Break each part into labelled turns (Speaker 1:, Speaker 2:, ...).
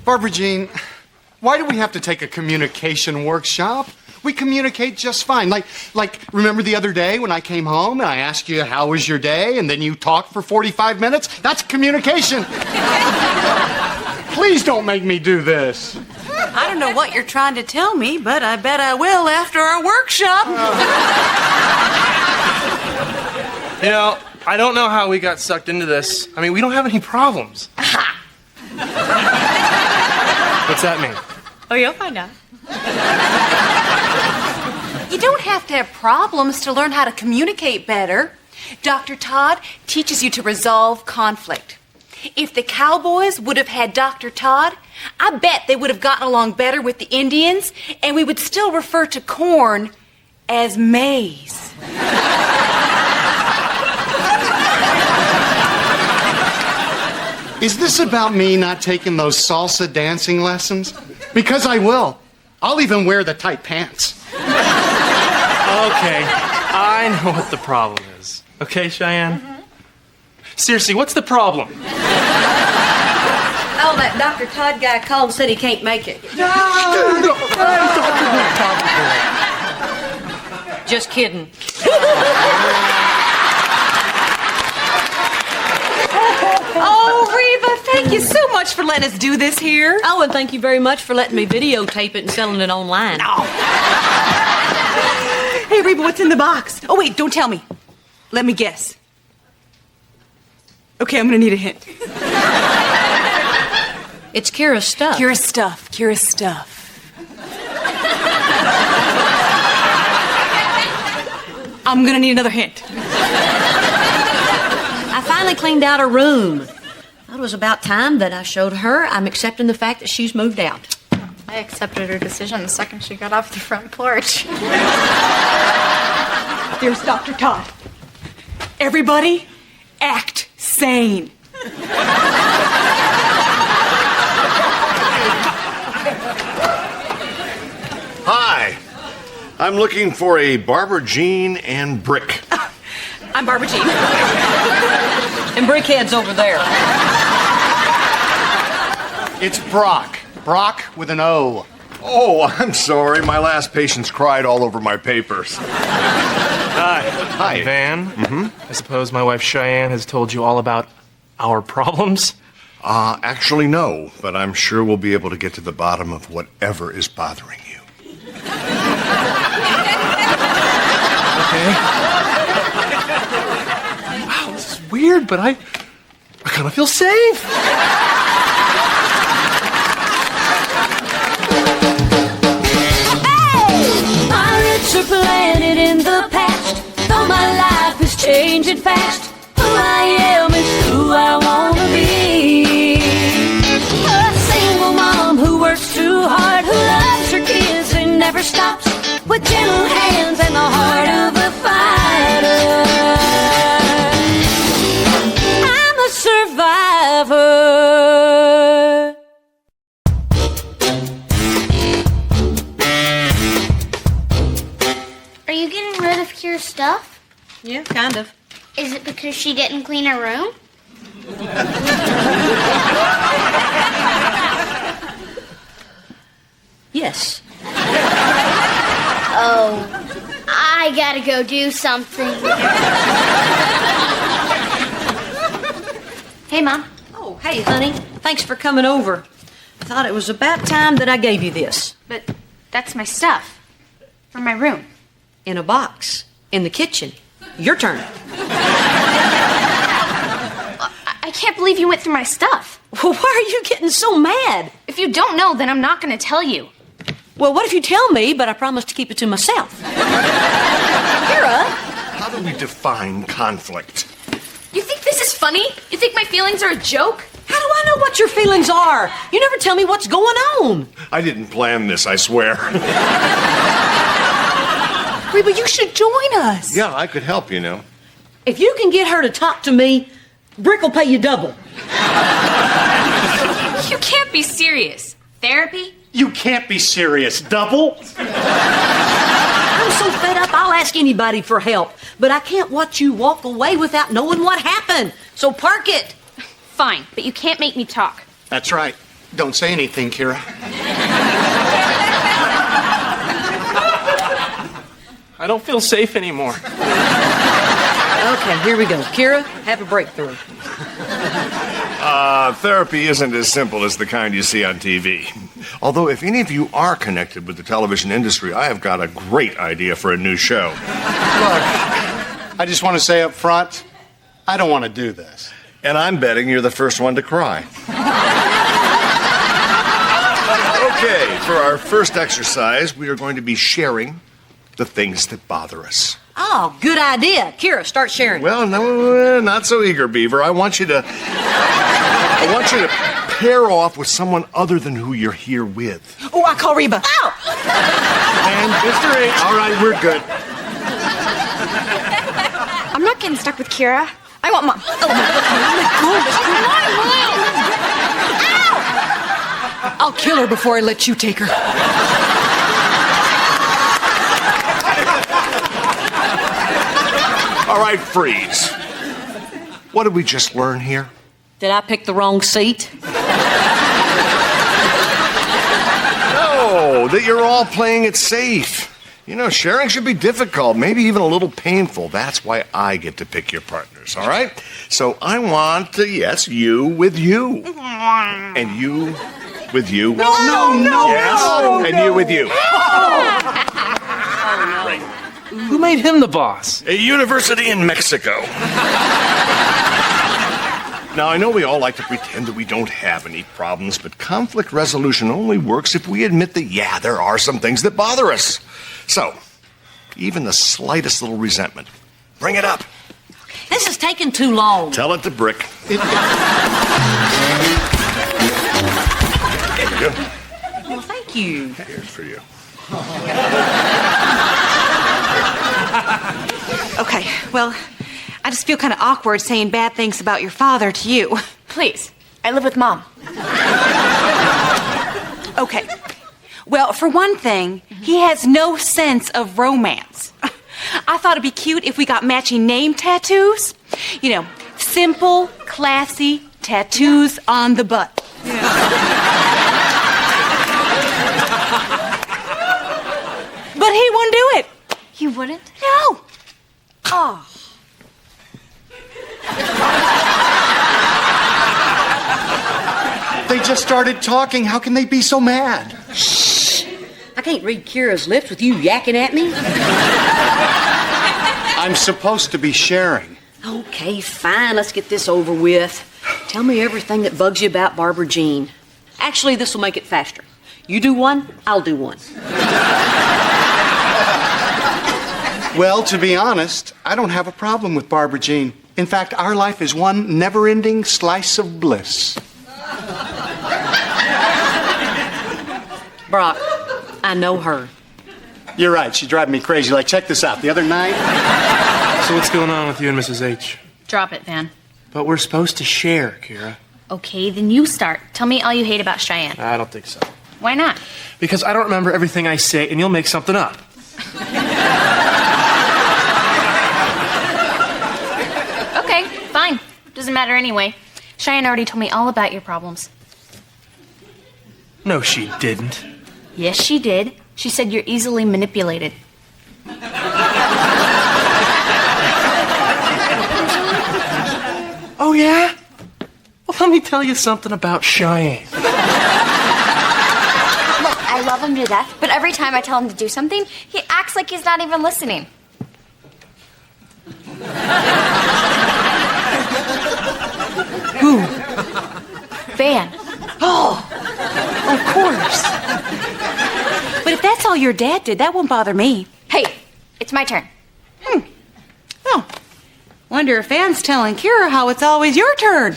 Speaker 1: Barbara Jean, why do we have to take a communication workshop? We communicate just fine. Like, remember the other day when I came home and I asked you, how was your day? And then you talked for 45 minutes? That's communication. Please don't make me do this.
Speaker 2: I don't know what you're trying to tell me, but I bet I will after our workshop.
Speaker 3: You know, I don't know how we got sucked into this. I mean, we don't have any problems. What's that mean?
Speaker 2: Oh, you'll find out. You don't have to have problems to learn how to communicate better. Dr. Todd teaches you to resolve conflict. If the cowboys would have had Dr. Todd, I bet they would have gotten along better with the Indians, and we would still refer to corn as maize.
Speaker 1: Is this about me not taking those salsa dancing lessons? Because I will. I'll even wear the tight pants.
Speaker 3: Okay, I know what the problem is. Okay, Cheyenne? Mm-hmm. Seriously, what's the problem?
Speaker 2: Oh, that Dr. Todd guy called and said he can't make it. Just kidding. Oh, Reba, thank you so much for letting us do this here.
Speaker 4: Oh, and thank you very much for letting me videotape it and selling it online.
Speaker 2: No. Hey, Reba, what's in the box? Oh, wait, don't tell me. Let me guess. Okay, I'm gonna need a hint.
Speaker 4: It's Kira's stuff.
Speaker 2: Kira's stuff. Kira's stuff. I'm gonna need another hint.
Speaker 4: I finally cleaned out her room. It was about time that I showed her I'm accepting the fact that she's moved out.
Speaker 5: I accepted her decision the second she got off the front porch.
Speaker 2: There's Dr. Todd. Everybody, act sane.
Speaker 6: Hi. I'm looking for a Barbara Jean and Brick.
Speaker 2: I'm Barbara Jean.
Speaker 4: And Brickhead's over there.
Speaker 1: It's Brock. Brock with an O.
Speaker 6: Oh, I'm sorry. My last patient's cried all over my papers.
Speaker 3: Hi.
Speaker 6: Hi.
Speaker 3: Van. Mm-hmm. I suppose my wife Cheyenne has told you all about our problems?
Speaker 6: Actually, no. But I'm sure we'll be able to get to the bottom of whatever is bothering you.
Speaker 3: Okay. Wow, this is weird, but I kind of feel safe.
Speaker 7: Pirates are planted in the past, though my life is changing fast. Who I am is who I wanna be. A single mom who works too hard, who loves her kids and never stops, with gentle hands and the heart of a fighter. I'm a survivor.
Speaker 8: Are you getting rid of Kira's stuff?
Speaker 4: Yeah, kind of.
Speaker 8: Is it because she didn't clean her room?
Speaker 4: Yes.
Speaker 8: Oh, I gotta go do something.
Speaker 5: Hey, Mom.
Speaker 4: Oh, hey, honey. Thanks for coming over. I thought it was about time that I gave you this.
Speaker 5: But that's my stuff. From my room.
Speaker 4: In a box. In the kitchen. Your turn.
Speaker 5: I can't believe you went through my stuff.
Speaker 4: Well, why are you getting so mad?
Speaker 5: If you don't know, then I'm not going to tell you.
Speaker 4: Well, what if you tell me, but I promise to keep it to myself? Kira?
Speaker 6: How do we define conflict?
Speaker 5: You think this is funny? You think my feelings are a joke?
Speaker 4: How do I know what your feelings are? You never tell me what's going on.
Speaker 6: I didn't plan this, I swear.
Speaker 2: Reba, you should join us.
Speaker 6: Yeah, I could help, you know.
Speaker 4: If you can get her to talk to me, Brick will pay you double.
Speaker 5: You can't be serious. Therapy?
Speaker 1: You can't be serious. Double?
Speaker 4: I'm so fed up, I'll ask anybody for help. But I can't watch you walk away without knowing what happened. So park it.
Speaker 5: Fine, but you can't make me talk.
Speaker 1: That's right. Don't say anything, Kira.
Speaker 3: I don't feel safe anymore.
Speaker 4: Okay, here we go. Kira, have a breakthrough.
Speaker 6: Therapy isn't as simple as the kind you see on TV. Although, if any of you are connected with the television industry, I have got a great idea for a new show.
Speaker 1: Look, I just want to say up front, I don't want to do this.
Speaker 6: And I'm betting you're the first one to cry. Okay, for our first exercise, we are going to be sharing the things that bother us.
Speaker 4: Oh, good idea. Kira, start sharing.
Speaker 6: Well, no, not so eager, Beaver. I want you to pair off with someone other than who you're here with.
Speaker 2: Oh, I call Reba.
Speaker 4: Ow!
Speaker 1: And Mr. H. All right, we're good.
Speaker 5: I'm not getting stuck with Kira. I want Mom.
Speaker 4: Oh, my goodness.
Speaker 2: I'll kill her before I let you take her.
Speaker 6: All right, freeze. What did we just learn here?
Speaker 4: Did I pick the wrong seat?
Speaker 6: Oh, that you're all playing it safe. You know, sharing should be difficult, maybe even a little painful. That's why I get to pick your partners, all right? So I want, yes, you with you. And you with you.
Speaker 1: No.
Speaker 6: Yes, and you with you. Right.
Speaker 3: Who made him the boss?
Speaker 6: A university in Mexico. Now, I know we all like to pretend that we don't have any problems, but conflict resolution only works if we admit that, yeah, there are some things that bother us. So, even the slightest little resentment, bring it up.
Speaker 4: This is taking too long.
Speaker 6: Tell it to Brick. There you go.
Speaker 4: Well, thank you.
Speaker 6: Here's for you.
Speaker 9: Okay, well, I just feel kind of awkward saying bad things about your father to you.
Speaker 2: Please, I live with Mom.
Speaker 9: Okay. Well, for one thing, he has no sense of romance. I thought it'd be cute if we got matching name tattoos. You know, simple, classy tattoos on the butt. But he wouldn't do it.
Speaker 5: You wouldn't?
Speaker 9: No. Oh.
Speaker 1: They just started talking. How can they be so mad?
Speaker 4: I can't read Kira's lips with you yakking at me.
Speaker 1: I'm supposed to be sharing.
Speaker 4: Okay, fine. Let's get this over with. Tell me everything that bugs you about Barbara Jean. Actually, this will make it faster. You do one, I'll do one.
Speaker 1: Well, to be honest, I don't have a problem with Barbara Jean. In fact, our life is one never-ending slice of bliss.
Speaker 4: Brock, I know her.
Speaker 1: You're right. She's driving me crazy. Like, check this out. The other night...
Speaker 3: So what's going on with you and Mrs. H?
Speaker 5: Drop it, Van.
Speaker 3: But we're supposed to share, Kira.
Speaker 5: Okay, then you start. Tell me all you hate about Cheyenne.
Speaker 3: I don't think so.
Speaker 5: Why not?
Speaker 3: Because I don't remember everything I say, and you'll make something up.
Speaker 5: Okay, fine. Doesn't matter anyway. Cheyenne already told me all about your problems.
Speaker 3: No, she didn't.
Speaker 5: Yes, she did. She said you're easily manipulated.
Speaker 3: Oh, yeah? Well, let me tell you something about Cheyenne.
Speaker 5: Look, I love him to death, but every time I tell him to do something, he acts like he's not even listening.
Speaker 4: Who?
Speaker 5: Van.
Speaker 9: Oh, of course. But if that's all your dad did, that won't bother me.
Speaker 5: Hey, it's my turn.
Speaker 9: Oh, wonder if Van's telling Kira how it's always your turn.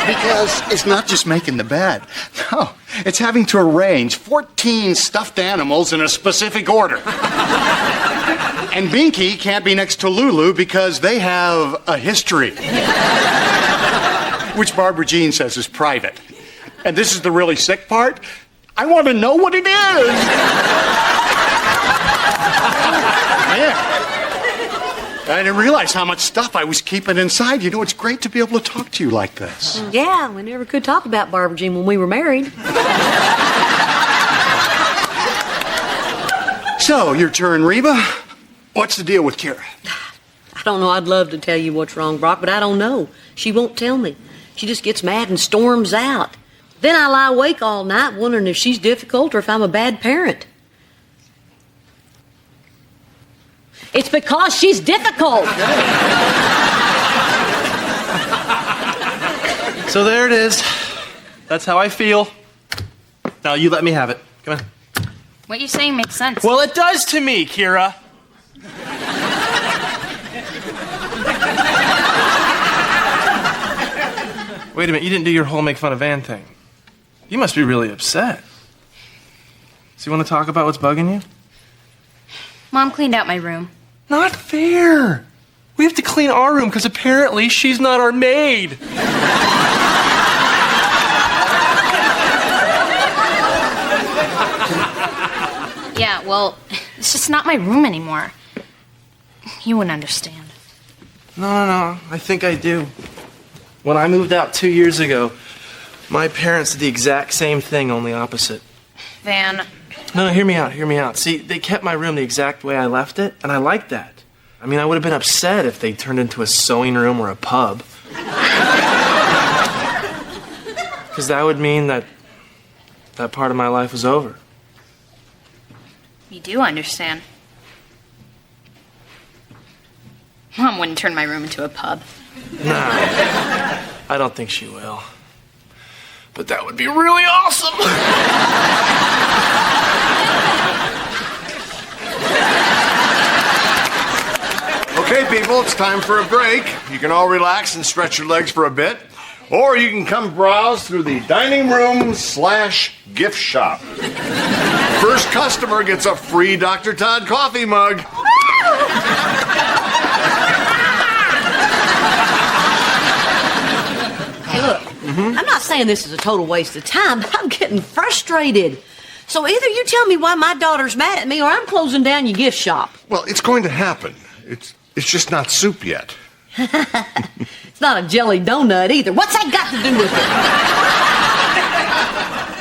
Speaker 1: Because it's not just making the bed. No, it's having to arrange 14 stuffed animals in a specific order. And Binky can't be next to Lulu because they have a history. Which Barbara Jean says is private. And this is the really sick part. I want to know what it is. Yeah. I didn't realize how much stuff I was keeping inside. You know, it's great to be able to talk to you like this.
Speaker 4: Yeah, we never could talk about Barbara Jean when we were married.
Speaker 1: So, your turn, Reba. What's the deal with Kira?
Speaker 4: I don't know. I'd love to tell you what's wrong, Brock, but I don't know. She won't tell me. She just gets mad and storms out. Then I lie awake all night wondering if she's difficult or if I'm a bad parent. It's because she's difficult.
Speaker 3: So there it is. That's how I feel. Now you let me have it. Come on.
Speaker 5: What you're saying makes sense.
Speaker 3: Well, it does to me, Kira. Wait a minute, you didn't do your whole make fun of Van thing. You must be really upset. So you want to talk about what's bugging you?
Speaker 5: Mom cleaned out my room.
Speaker 3: Not fair. We have to clean our room because apparently she's not our maid.
Speaker 5: Yeah, well, it's just not my room anymore. You wouldn't understand.
Speaker 3: No. I think I do. When I moved out 2 years ago, my parents did the exact same thing, only opposite.
Speaker 5: Van.
Speaker 3: No, hear me out. See, they kept my room the exact way I left it, and I liked that. I mean, I would have been upset if they turned into a sewing room or a pub. Because that would mean that part of my life was over.
Speaker 5: You do understand. Mom wouldn't turn my room into a pub.
Speaker 3: Nah, I don't think she will. But that would be really awesome.
Speaker 6: Okay, people, it's time for a break. You can all relax and stretch your legs for a bit. Or you can come browse through the dining room / gift shop. First customer gets a free Dr. Todd coffee mug.
Speaker 4: Hey, look, I'm not saying this is a total waste of time, but I'm getting frustrated. So either you tell me why my daughter's mad at me or I'm closing down your gift shop.
Speaker 6: Well, it's going to happen. It's just not soup yet.
Speaker 4: It's not a jelly donut either. What's that got to do with it?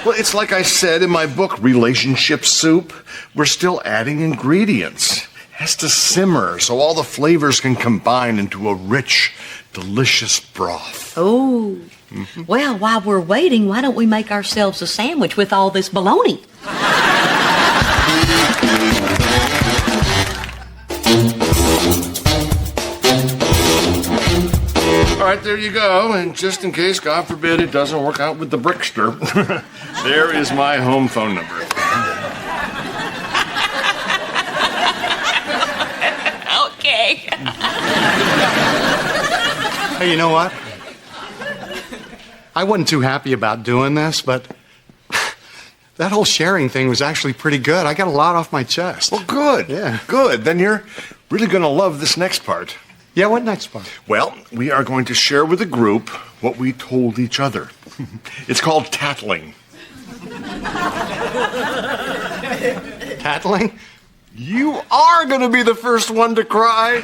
Speaker 6: Well, it's like I said in my book, Relationship Soup. We're still adding ingredients. It has to simmer so all the flavors can combine into a rich, delicious broth.
Speaker 4: Oh. Well, while we're waiting, why don't we make ourselves a sandwich with all this bologna?
Speaker 6: All right, there you go. And just in case, God forbid, it doesn't work out with the brickster, there is my home phone number.
Speaker 9: Okay.
Speaker 1: Hey, you know what? I wasn't too happy about doing this, but that whole sharing thing was actually pretty good. I got a lot off my chest.
Speaker 6: Well, good.
Speaker 1: Yeah.
Speaker 6: Good. Then you're really going to love this next part.
Speaker 1: Yeah, what next part?
Speaker 6: Well, we are going to share with the group what we told each other. It's called tattling.
Speaker 1: Tattling?
Speaker 6: You are going to be the first one to cry.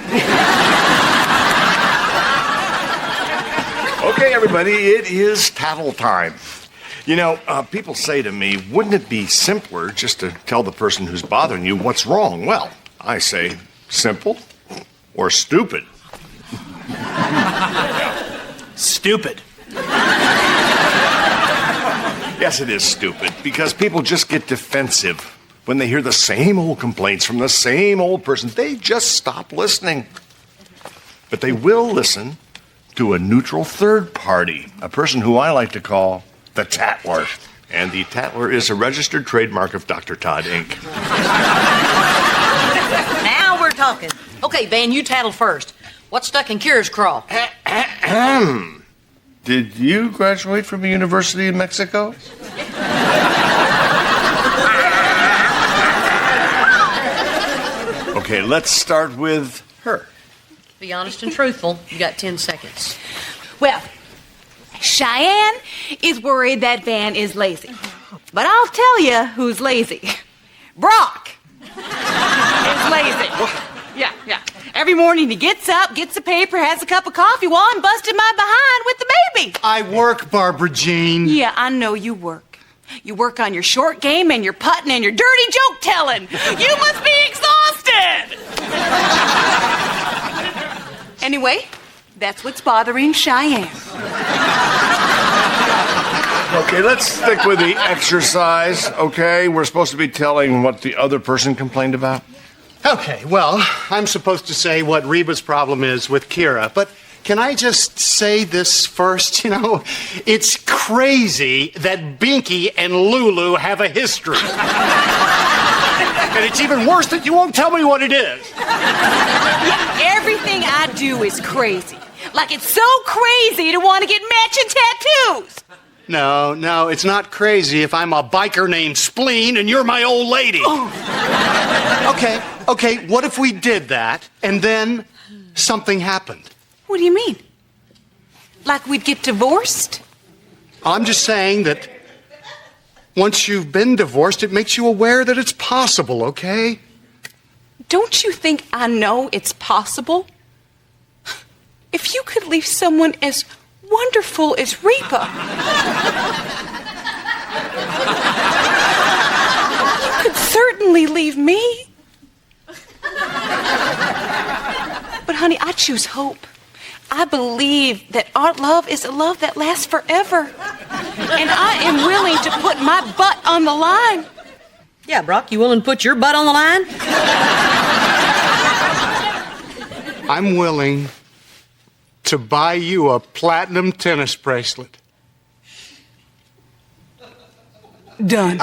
Speaker 6: Okay, everybody, it is tattle time. You know, people say to me, wouldn't it be simpler just to tell the person who's bothering you what's wrong? Well, I say, simple or stupid.
Speaker 3: Stupid.
Speaker 6: Yes, it is stupid, because people just get defensive when they hear the same old complaints from the same old person. They just stop listening. But they will listen to a neutral third party, a person who I like to call the Tattler. And the Tattler is a registered trademark of Dr. Todd, Inc.
Speaker 4: Now we're talking. Okay, Van, you tattle first. What's stuck in Kira's craw?
Speaker 6: Did you graduate from a university in Mexico? Okay, let's start with her.
Speaker 4: Be honest and truthful. You got 10 seconds.
Speaker 9: Well, Cheyenne is worried that Van is lazy. But I'll tell you who's lazy. Brock is lazy. Yeah. Every morning he gets up, gets a paper, has a cup of coffee while I'm busting my behind with the baby.
Speaker 1: I work, Barbara Jean.
Speaker 9: Yeah, I know you work. You work on your short game and your putting and your dirty joke telling. You must be exhausted. Anyway, that's what's bothering Cheyenne.
Speaker 6: Okay, let's stick with the exercise, okay? We're supposed to be telling what the other person complained about.
Speaker 1: Okay, well, I'm supposed to say what Reba's problem is with Kira, but can I just say this first? You know, it's crazy that Binky and Lulu have a history. And it's even worse that you won't tell me what it is.
Speaker 9: Yeah, everything I do is crazy. Like it's so crazy to want to get matching tattoos.
Speaker 1: No, it's not crazy if I'm a biker named Spleen and you're my old lady. Oh. Okay, what if we did that and then something happened?
Speaker 9: What do you mean? Like we'd get divorced?
Speaker 1: I'm just saying that once you've been divorced, it makes you aware that it's possible, okay?
Speaker 9: Don't you think I know it's possible? If you could leave someone as wonderful as Reba, you could certainly leave me. But honey, I choose hope. I believe that our love is a love that lasts forever. And I am willing to put my butt on the line.
Speaker 4: Yeah, Brock, you willing to put your butt on the line?
Speaker 1: I'm willing to buy you a platinum tennis bracelet.
Speaker 9: Done.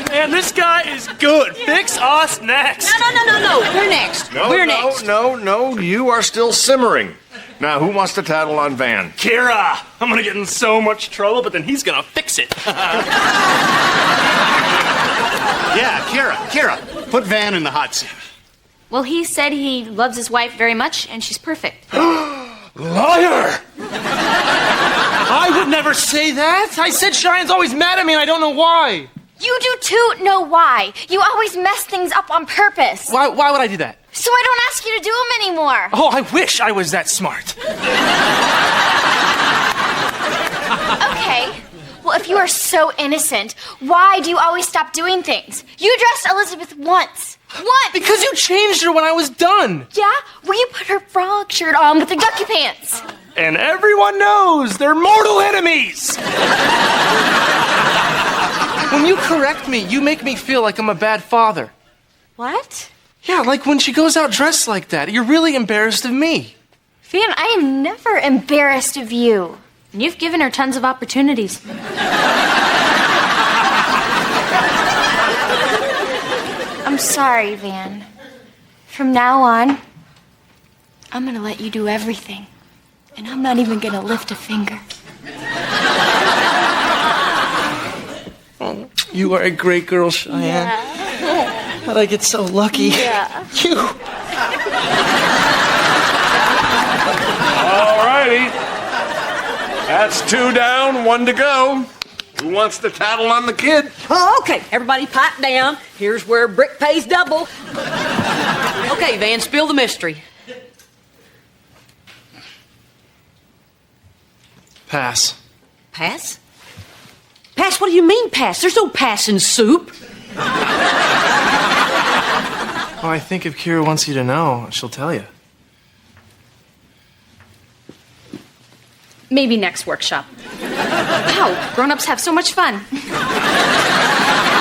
Speaker 3: Man, this guy is good. Fix us next.
Speaker 4: No. We're next. We're next.
Speaker 6: No, you are still simmering. Now, who wants to tattle on Van?
Speaker 3: Kira, I'm gonna get in so much trouble, but then he's gonna fix it.
Speaker 1: Yeah, Kira, put Van in the hot seat.
Speaker 5: Well, he said he loves his wife very much, and she's perfect.
Speaker 3: Liar! I would never say that. I said Cheyenne's always mad at me, and I don't know why.
Speaker 8: You do too know why. You always mess things up on purpose.
Speaker 3: Why would I do that?
Speaker 8: So I don't ask you to do them anymore.
Speaker 3: Oh, I wish I was that smart.
Speaker 8: Okay. Well, if you are so innocent, why do you always stop doing things? You dressed Elizabeth once. Once!
Speaker 3: Because you changed her when I was done.
Speaker 8: Yeah? Where you put her frog shirt on with the ducky pants.
Speaker 3: And everyone knows they're mortal enemies. When you correct me, you make me feel like I'm a bad father.
Speaker 8: What?
Speaker 3: Yeah, like when she goes out dressed like that. You're really embarrassed of me.
Speaker 8: Van, I am never embarrassed of you.
Speaker 5: And you've given her tons of opportunities.
Speaker 8: I'm sorry, Van. From now on, I'm gonna let you do everything. And I'm not even gonna lift a finger.
Speaker 3: Oh, you are a great girl, Cheyenne.
Speaker 8: Yeah.
Speaker 3: But I get so lucky.
Speaker 8: Yeah.
Speaker 3: You.
Speaker 6: All righty. That's 2 down, 1 to go. Who wants to tattle on the kid?
Speaker 4: Oh, okay. Everybody pipe down. Here's where brick pays double. Okay, Van, spill the mystery.
Speaker 3: Pass.
Speaker 4: Pass? Pass? What do you mean pass? There's no pass in soup.
Speaker 3: Oh, I think if Kira wants you to know, she'll tell you.
Speaker 5: Maybe next workshop. Wow, grown-ups have so much fun.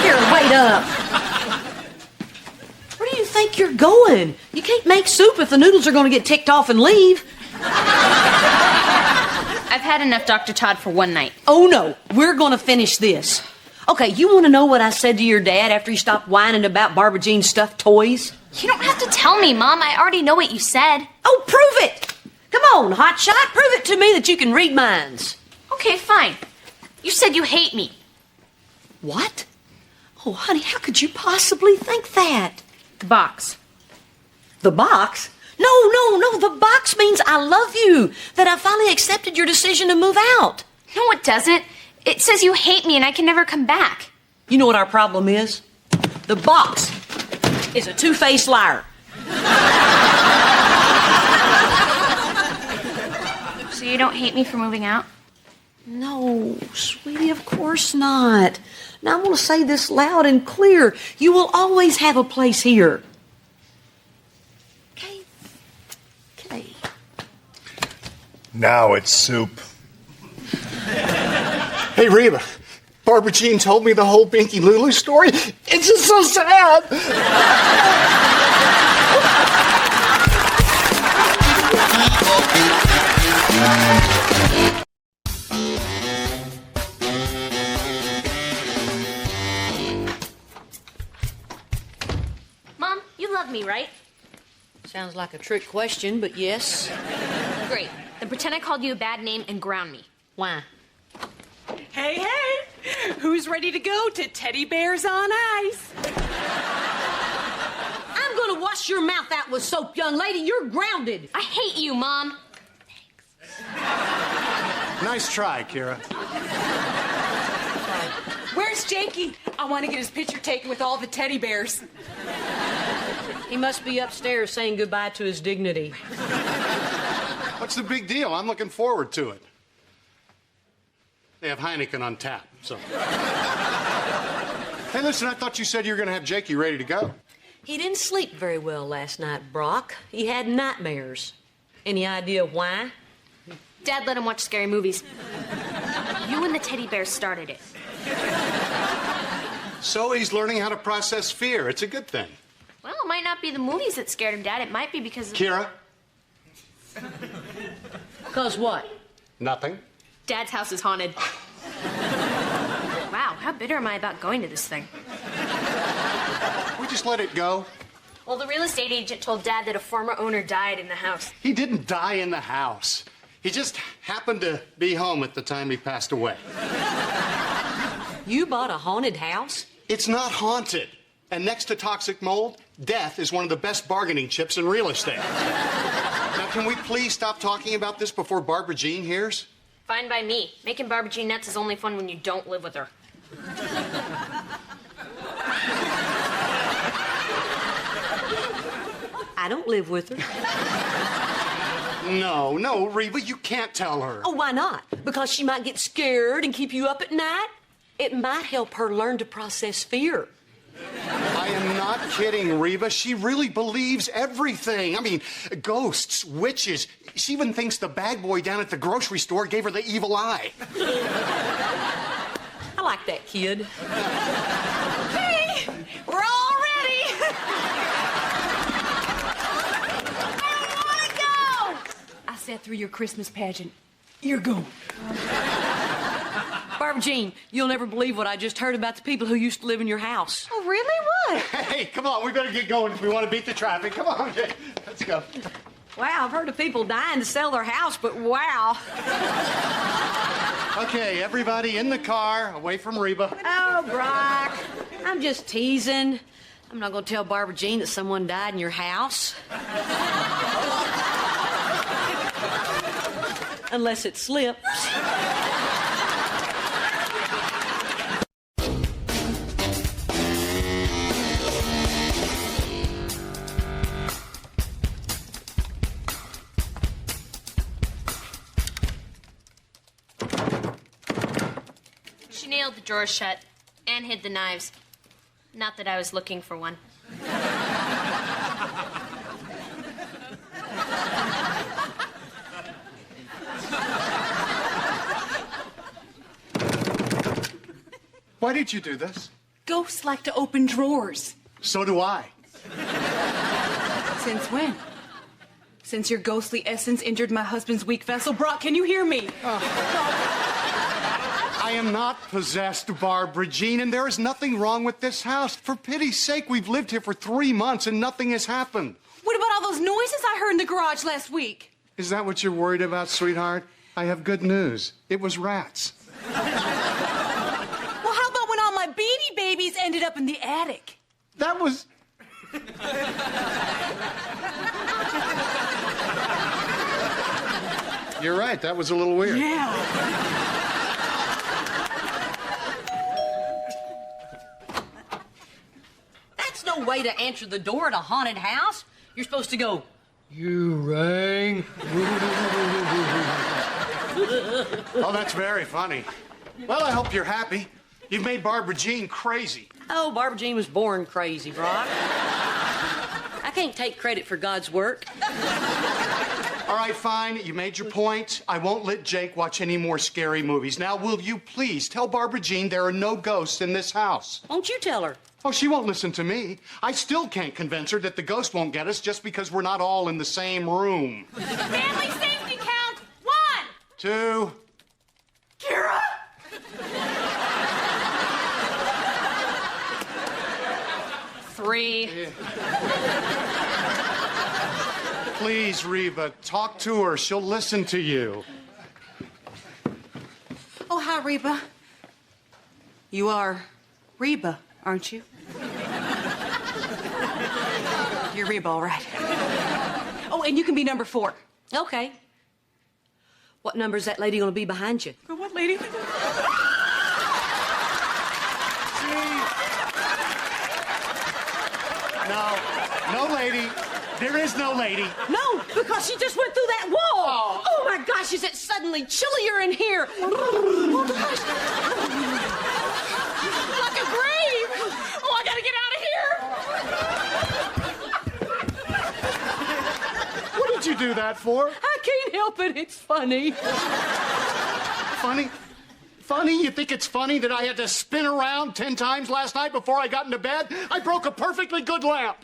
Speaker 4: Here, wait up. Where do you think you're going? You can't make soup if the noodles are going to get ticked off and leave.
Speaker 5: I've had enough Dr. Todd for one night.
Speaker 4: Oh, no. We're going to finish this. Okay, you want to know what I said to your dad after he stopped whining about Barbara Jean's stuffed toys?
Speaker 5: You don't have to tell me, Mom. I already know what you said.
Speaker 4: Oh, prove it! Come on, hotshot. Prove it to me that you can read minds.
Speaker 5: Okay, fine. You said you hate me.
Speaker 4: What? Oh, honey, how could you possibly think that?
Speaker 5: The box.
Speaker 4: The box? No. The box means I love you. That I finally accepted your decision to move out.
Speaker 5: No, it doesn't. It says you hate me and I can never come back.
Speaker 4: You know what our problem is? The box. is a two-faced liar.
Speaker 5: So you don't hate me for moving out?
Speaker 4: No, sweetie, of course not. Now, I want to say this loud and clear. You will always have a place here. Okay? Okay.
Speaker 6: Now it's soup.
Speaker 1: Hey, Reba, Barbara Jean told me the whole Binky Lulu story. It's just so sad.
Speaker 5: Mom, you love me, right?
Speaker 4: Sounds like a trick question, but yes.
Speaker 5: Great. Then pretend I called you a bad name and ground me.
Speaker 4: Why?
Speaker 9: Hey, hey! Who's ready to go to Teddy Bears on Ice?
Speaker 4: I'm going to wash your mouth out with soap, young lady. You're grounded.
Speaker 5: I hate you, Mom.
Speaker 1: Nice try, Kira.
Speaker 9: Where's Jakey? I want to get his picture taken with all the teddy bears.
Speaker 4: He must be upstairs saying goodbye to his dignity.
Speaker 1: What's the big deal? I'm looking forward to it. They have Heineken on tap, so. Hey, listen, I thought you said you were going to have Jakey ready to go.
Speaker 4: He didn't sleep very well last night, Brock. He had nightmares. Any idea why?
Speaker 5: Dad let him watch scary movies. You and the teddy bears started it.
Speaker 1: So he's learning how to process fear. It's a good thing.
Speaker 5: Well, it might not be the movies that scared him, Dad. It might be because of...
Speaker 1: Kira?
Speaker 4: Because what?
Speaker 1: Nothing.
Speaker 5: Dad's house is haunted. Wow, how bitter am I about going to this thing?
Speaker 1: We just let it go.
Speaker 5: Well, the real estate agent told Dad that a former owner died in the house.
Speaker 1: He didn't die in the house. He just happened to be home at the time he passed away.
Speaker 4: You bought a haunted house?
Speaker 1: It's not haunted. And next to toxic mold, death is one of the best bargaining chips in real estate. Now, can we please stop talking about this before Barbara Jean hears?
Speaker 5: Fine by me. Making Barbara Jean nuts is only fun when you don't live with her.
Speaker 4: I don't live with her.
Speaker 1: No, Reba, you can't tell her.
Speaker 4: Oh, why not? Because she might get scared and keep you up at night? It might help her learn to process fear.
Speaker 1: I am not kidding, Reba. She really believes everything. I mean, ghosts, witches. She even thinks the bag boy down at the grocery store gave her the evil eye.
Speaker 4: I like that kid.
Speaker 9: Hey, we're all ready.
Speaker 2: I want to go! I sat through your Christmas pageant. You're going.
Speaker 4: Barbara Jean, you'll never believe what I just heard about the people who used to live in your house.
Speaker 9: Oh, really? What?
Speaker 1: Hey, come on. We better get going if we want to beat the traffic. Come on, Jay. Let's go.
Speaker 4: Wow, I've heard of people dying to sell their house, but wow.
Speaker 1: Okay, everybody in the car, away from Reba.
Speaker 4: Oh, Brock, I'm just teasing. I'm not going to tell Barbara Jean that someone died in your house. Unless it slips.
Speaker 5: She nailed the drawer shut and hid the knives. Not that I was looking for one.
Speaker 1: Why did you do this?
Speaker 9: Ghosts like to open drawers.
Speaker 1: So do I.
Speaker 9: Since when? Since your ghostly essence injured my husband's weak vessel. Brock, can you hear me?
Speaker 1: I am not possessed, Barbara Jean, and there is nothing wrong with this house. For pity's sake, we've lived here for 3 months and nothing has happened.
Speaker 9: What about all those noises I heard in the garage last week?
Speaker 1: Is that what you're worried about, sweetheart? I have good news. It was rats.
Speaker 9: Well, how about when all my Beanie Babies ended up in the attic?
Speaker 1: That was... You're right, that was a little weird.
Speaker 9: Yeah.
Speaker 4: That's no way way to answer the door at a haunted house. You're supposed to go, "You rang."
Speaker 1: Oh, that's very funny. Well, I hope you're happy. You've made Barbara Jean crazy.
Speaker 4: Oh, Barbara Jean was born crazy, Brock. I can't take credit for God's work.
Speaker 1: All right, fine. You made your point. I won't let Jake watch any more scary movies. Now, will you please tell Barbara Jean there are no ghosts in this house?
Speaker 4: Won't you tell her?
Speaker 1: Oh, she won't listen to me. I still can't convince her that the ghost won't get us just because we're not all in the same room.
Speaker 2: Family safety count. 1.
Speaker 1: 2.
Speaker 2: Kira! 3.
Speaker 1: Please, Reba, talk to her. She'll listen to you.
Speaker 9: Oh, hi, Reba. You are Reba, aren't you? You're Reba, all right. Oh, and you can be number 4.
Speaker 4: Okay. What number's that lady going to be behind you?
Speaker 9: What lady?
Speaker 1: No, lady. There is no lady.
Speaker 4: No, because she just went through that wall. Oh my gosh, is it suddenly chillier in here? Oh gosh.
Speaker 2: Like a grave. Oh, I gotta get out of here.
Speaker 1: What did you do that for?
Speaker 4: I can't help it. It's funny.
Speaker 1: Funny? Funny? You think it's funny that I had to spin around 10 times last night before I got into bed? I broke a perfectly good lamp.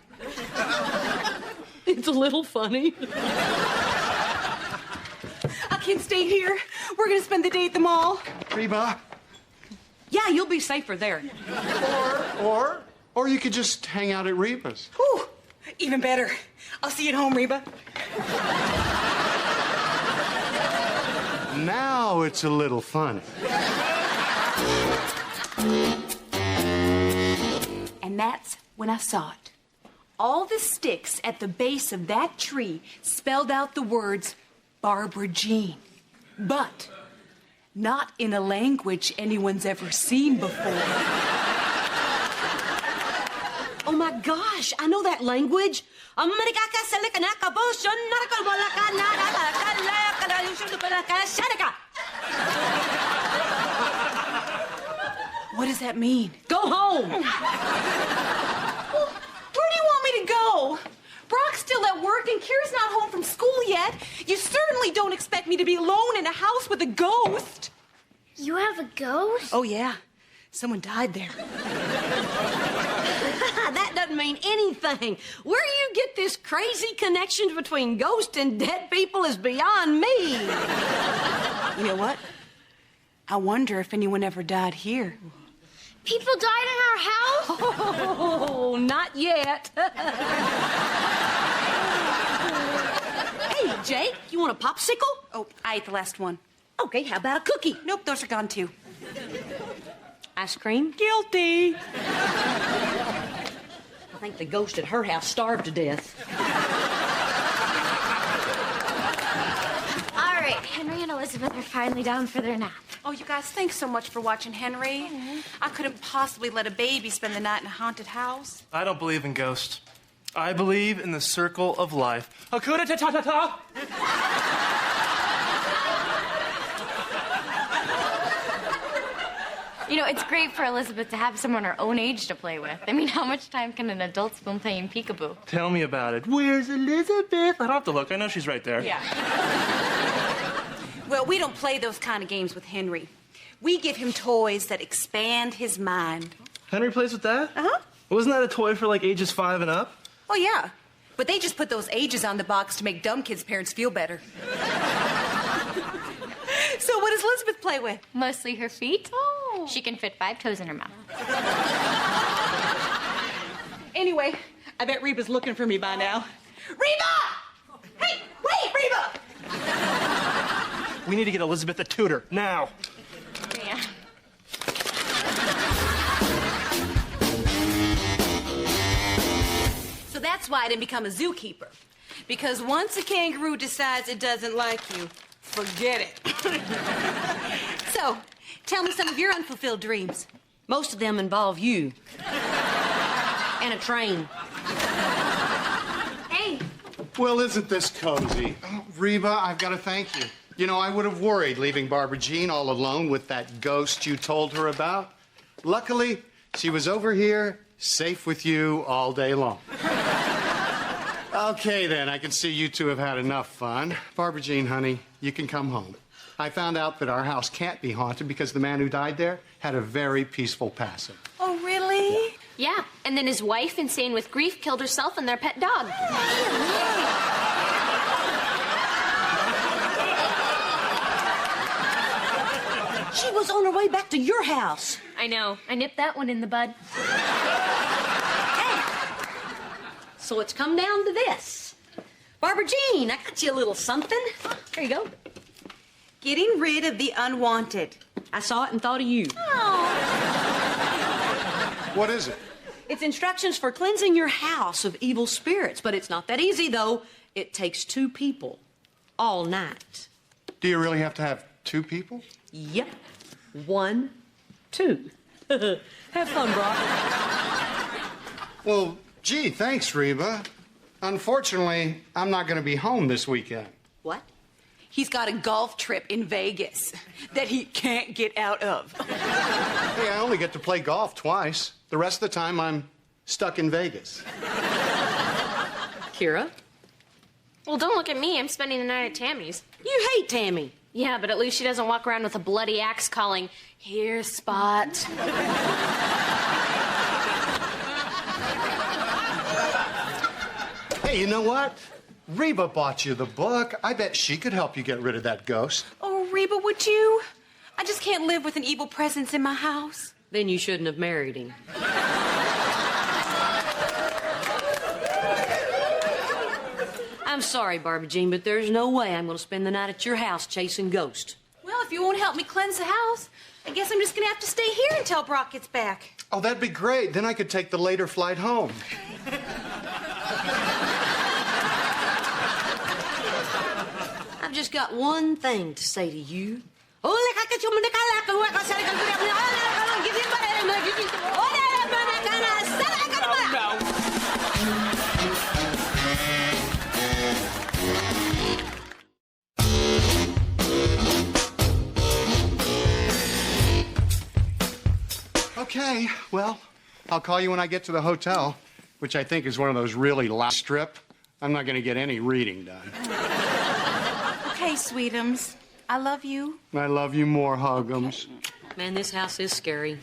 Speaker 4: It's a little funny.
Speaker 9: I can't stay here. We're gonna spend the day at the mall.
Speaker 1: Reba?
Speaker 4: Yeah, you'll be safer there.
Speaker 1: Or you could just hang out at Reba's.
Speaker 9: Whew, even better. I'll see you at home, Reba.
Speaker 1: Now it's a little funny.
Speaker 9: And that's when I saw it. All the sticks at the base of that tree spelled out the words Barbara Jean. But not in a language anyone's ever seen before.
Speaker 4: Oh my gosh, I know that language.
Speaker 9: What does that mean?
Speaker 4: Go home.
Speaker 9: Where do you want me to go? Brock's still at work and Kira's not home from school yet. You certainly don't expect me to be alone in a house with a ghost.
Speaker 8: You have a ghost?
Speaker 9: Oh, yeah. Someone died there.
Speaker 4: That doesn't mean anything. Where you get this crazy connection between ghosts and dead people is beyond me.
Speaker 9: You know what? I wonder if anyone ever died here.
Speaker 8: People died in our house?
Speaker 4: Oh, not yet. Hey, Jake, you want a popsicle?
Speaker 9: Oh, I ate the last one.
Speaker 4: Okay, how about a cookie?
Speaker 9: Nope, those are gone too.
Speaker 4: Ice cream?
Speaker 9: Guilty.
Speaker 4: I think the ghost at her house starved to death.
Speaker 8: All right, Henry and Elizabeth are finally down for their nap.
Speaker 9: Oh, you guys, thanks so much for watching Henry. I couldn't possibly let a baby spend the night in a haunted house.
Speaker 3: I don't believe in ghosts. I believe in the circle of life. Hakuna ta-ta-ta-ta!
Speaker 8: You know, it's great for Elizabeth to have someone her own age to play with. I mean, how much time can an adult spend playing peekaboo?
Speaker 3: Tell me about it. Where's Elizabeth? I don't have to look. I know she's right there.
Speaker 9: Yeah. Well, we don't play those kind of games with Henry. We give him toys that expand his mind.
Speaker 3: Henry plays with that?
Speaker 9: Uh-huh.
Speaker 3: Wasn't that a toy for like ages 5 and up?
Speaker 9: Oh, yeah. But they just put those ages on the box to make dumb kids' parents feel better. So what does Elizabeth play with?
Speaker 5: Mostly her feet.
Speaker 8: Oh.
Speaker 5: She can fit 5 toes in her mouth.
Speaker 9: Anyway, I bet Reba's looking for me by now. Reba! Hey, wait, Reba!
Speaker 3: We need to get Elizabeth a tutor, now.
Speaker 5: Yeah.
Speaker 9: So that's why I didn't become a zookeeper. Because once a kangaroo decides it doesn't like you, forget it. So, tell me some of your unfulfilled dreams.
Speaker 4: Most of them involve you. And a train.
Speaker 1: Well, isn't this cozy? Oh, Reba, I've got to thank you. You know, I would have worried leaving Barbara Jean all alone with that ghost you told her about. Luckily, she was over here, safe with you all day long. Okay, then, I can see you two have had enough fun. Barbara Jean, honey, you can come home. I found out that our house can't be haunted because the man who died there had a very peaceful passing.
Speaker 2: Oh, really?
Speaker 5: Yeah, and then his wife, insane with grief, killed herself and their pet dog.
Speaker 4: She was on her way back to your house.
Speaker 5: I know. I nipped that one in the bud.
Speaker 4: So it's come down to this. Barbara Jean, I got you a little something. Here you go.
Speaker 9: Getting rid of the unwanted.
Speaker 4: I saw it and thought of you.
Speaker 1: What is it?
Speaker 4: It's instructions for cleansing your house of evil spirits, but it's not that easy, though. It takes 2 people all night.
Speaker 1: Do you really have to have 2 people?
Speaker 4: Yep. 1, 2. Have fun, Brock.
Speaker 1: Well, gee, thanks, Reba. Unfortunately, I'm not going to be home this weekend.
Speaker 4: What?
Speaker 9: He's got a golf trip in Vegas that he can't get out of.
Speaker 1: Hey, I only get to play golf twice. The rest of the time, I'm stuck in Vegas.
Speaker 4: Kira?
Speaker 5: Well, don't look at me. I'm spending the night at Tammy's.
Speaker 4: You hate Tammy.
Speaker 5: Yeah, but at least she doesn't walk around with a bloody axe calling, "Here, Spot."
Speaker 1: Hey, you know what? Reba bought you the book. I bet she could help you get rid of that ghost.
Speaker 9: Oh, Reba, would you? I just can't live with an evil presence in my house.
Speaker 4: Then you shouldn't have married him. I'm sorry, Barbara Jean, but there's no way I'm going to spend the night at your house chasing ghosts.
Speaker 9: Well, if you won't help me cleanse the house, I guess I'm just going to have to stay here until Brock gets back.
Speaker 1: Oh, that'd be great. Then I could take the later flight home.
Speaker 4: I've just got one thing to say to you.
Speaker 1: Okay, well, I'll call you when I get to the hotel, which I think is one of those really loud strip. I'm not going to get any reading done.
Speaker 9: Okay, sweetums. I love you.
Speaker 1: I love you more, Huggums.
Speaker 4: Man, this house is scary.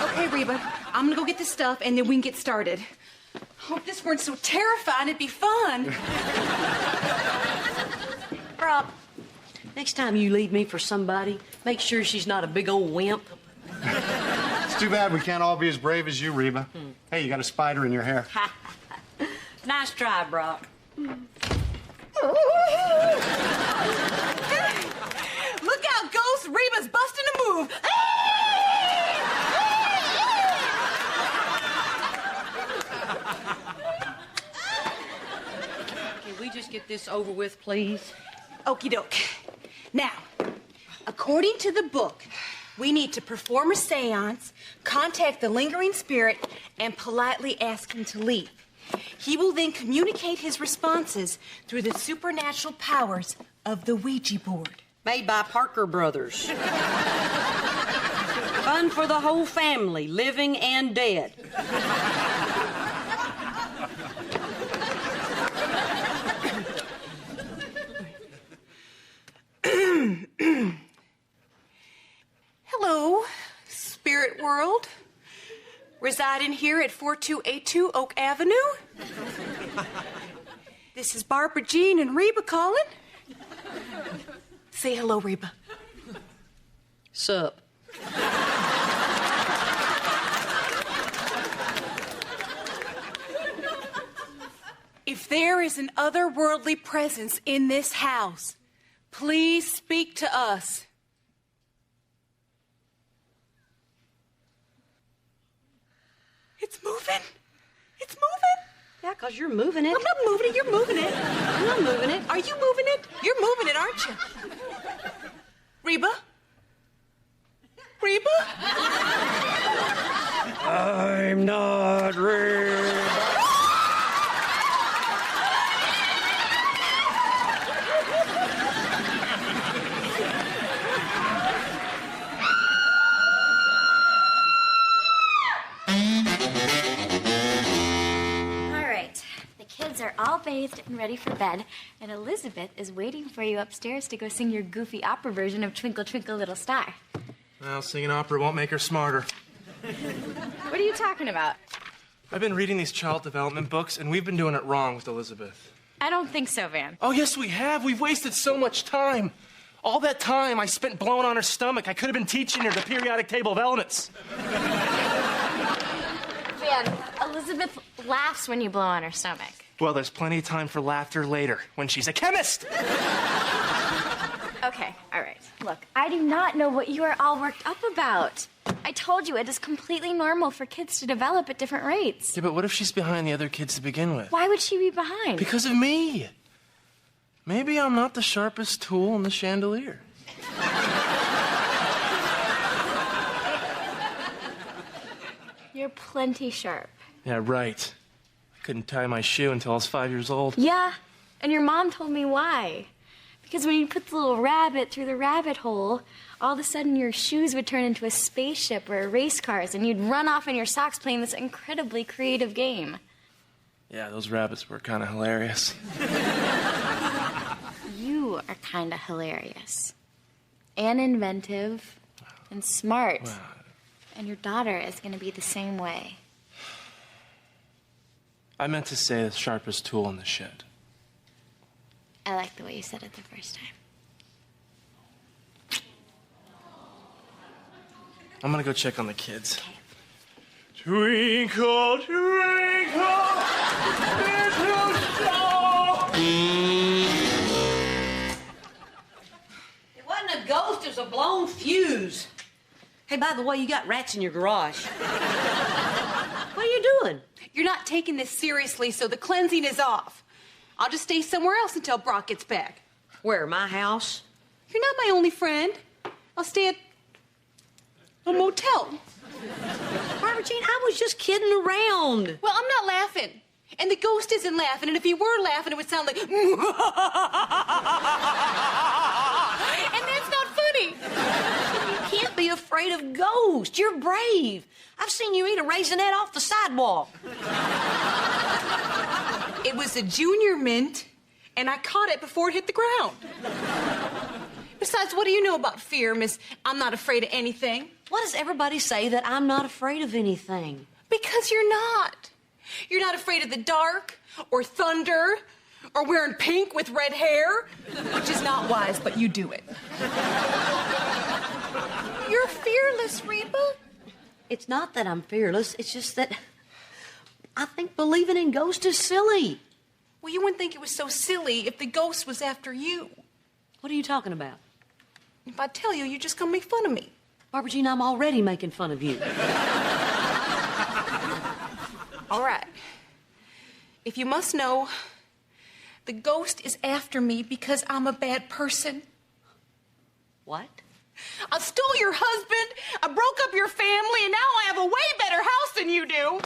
Speaker 9: Okay, Reba, I'm going to go get this stuff and then we can get started. Oh, if this weren't so terrifying, it'd be fun.
Speaker 4: Rob, next time you leave me for somebody, make sure she's not a big old wimp.
Speaker 1: It's too bad we can't all be as brave as you, Reba. Hey, you got a spider in your hair.
Speaker 4: Nice try, Brock.
Speaker 9: Look out, Ghost! Reba's busting a move.
Speaker 4: Can we just get this over with, please?
Speaker 9: Okie doke. Now, according to the book, we need to perform a seance, contact the lingering spirit, and politely ask him to leave. He will then communicate his responses through the supernatural powers of the Ouija board.
Speaker 4: Made by Parker Brothers. Fun for the whole family, living and dead.
Speaker 9: Hello, spirit world. Residing here at 4282 Oak Avenue. This is Barbara Jean and Reba calling. Say hello, Reba.
Speaker 4: Sup?
Speaker 9: If there is an otherworldly presence in this house, please speak to us. It's moving. It's moving.
Speaker 4: Yeah, 'cause you're moving it.
Speaker 9: I'm not moving it. You're moving it.
Speaker 4: I'm not moving it.
Speaker 9: Are you moving it? You're moving it, aren't you? Reba? Reba?
Speaker 4: I'm not Reba.
Speaker 8: kids are all bathed and ready for bed, and Elizabeth is waiting for you upstairs to go sing your goofy opera version of Twinkle, Twinkle, Little Star.
Speaker 3: Well, singing opera won't make her smarter.
Speaker 8: What are you talking about?
Speaker 3: I've been reading these child development books, and we've been doing it wrong with Elizabeth.
Speaker 8: I don't think so, Van.
Speaker 3: Oh, yes, we have. We've wasted so much time. All that time I spent blowing on her stomach. I could have been teaching her the periodic table of elements.
Speaker 8: Van, Elizabeth laughs when you blow on her stomach.
Speaker 3: Well, there's plenty of time for laughter later, when she's a chemist.
Speaker 8: Okay, all right. Look, I do not know what you are all worked up about. I told you it is completely normal for kids to develop at different rates.
Speaker 3: Yeah, but what if she's behind the other kids to begin with?
Speaker 8: Why would she be behind?
Speaker 3: Because of me. Maybe I'm not the sharpest tool in the chandelier.
Speaker 8: You're plenty sharp.
Speaker 3: Yeah, right. I couldn't tie my shoe until I was 5 years old.
Speaker 8: Yeah, and your mom told me why. Because when you put the little rabbit through the rabbit hole, all of a sudden your shoes would turn into a spaceship or race cars, and you'd run off in your socks playing this incredibly creative game.
Speaker 3: Yeah, those rabbits were kind of hilarious.
Speaker 8: You are kind of hilarious. And inventive. And smart.
Speaker 3: Wow.
Speaker 8: And your daughter is going to be the same way.
Speaker 3: I meant to say the sharpest tool in the shed.
Speaker 8: I like the way you said it the first time.
Speaker 3: I'm gonna go check on the kids.
Speaker 8: Okay.
Speaker 3: Twinkle, twinkle, little star.
Speaker 4: It wasn't a ghost, it was a blown fuse. Hey, by the way, you got rats in your garage. What are you doing?
Speaker 9: You're not taking this seriously, so the cleansing is off. I'll just stay somewhere else until Brock gets back.
Speaker 4: Where, my house?
Speaker 9: You're not my only friend. I'll stay at a motel.
Speaker 4: Barbara Jean, I was just kidding around.
Speaker 9: Well, I'm not laughing. And the ghost isn't laughing. And if he were laughing, it would sound like... and that's not funny.
Speaker 4: You can't be afraid of ghosts. You're brave. I've seen you eat a raisinette off the sidewalk.
Speaker 9: It was a junior mint, and I caught it before it hit the ground. Besides, what do you know about fear, Miss I'm not afraid of anything?
Speaker 4: Why does everybody say that I'm not afraid of anything?
Speaker 9: Because you're not. You're not afraid of the dark, or thunder, or wearing pink with red hair, which is not wise, but you do it. You're fearless, Reba.
Speaker 4: It's not that I'm fearless, it's just that I think believing in ghosts is silly.
Speaker 9: Well, you wouldn't think it was so silly if the ghost was after you.
Speaker 4: What are you talking about?
Speaker 9: If I tell you, you're just gonna make fun of me.
Speaker 4: Barbara Jean, I'm already making fun of you.
Speaker 9: All right. If you must know, the ghost is after me because I'm a bad person.
Speaker 4: What?
Speaker 9: I stole your husband, I broke up your family, and now I have a way better house than you do.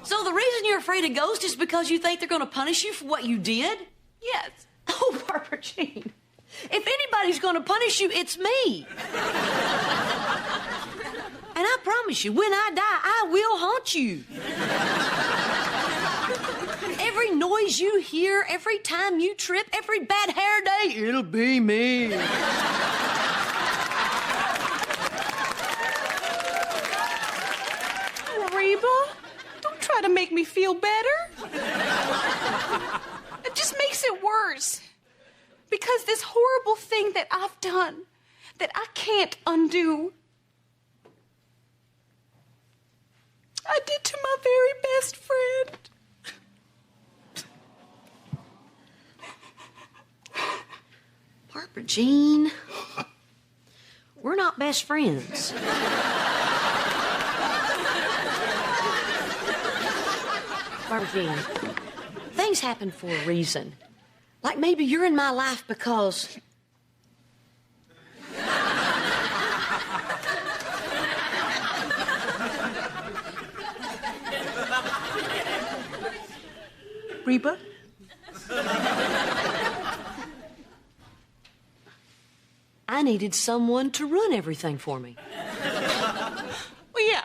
Speaker 4: So the reason you're afraid of ghosts is because you think they're going to punish you for what you did?
Speaker 9: Yes.
Speaker 4: Oh, Barbara Jean. If anybody's going to punish you, it's me. And I promise you, when I die, I will haunt you. Every noise you hear, every time you trip, every bad hair day, it'll be me.
Speaker 9: Reba, don't try to make me feel better. It just makes it worse. Because this horrible thing that I've done, that I can't undo, I did to my very best friend.
Speaker 4: Barbara Jean, we're not best friends. Barbara Jean, things happen for a reason. Like maybe you're in my life because...
Speaker 9: Reba?
Speaker 4: I needed someone to run everything for me.
Speaker 9: Well, yeah,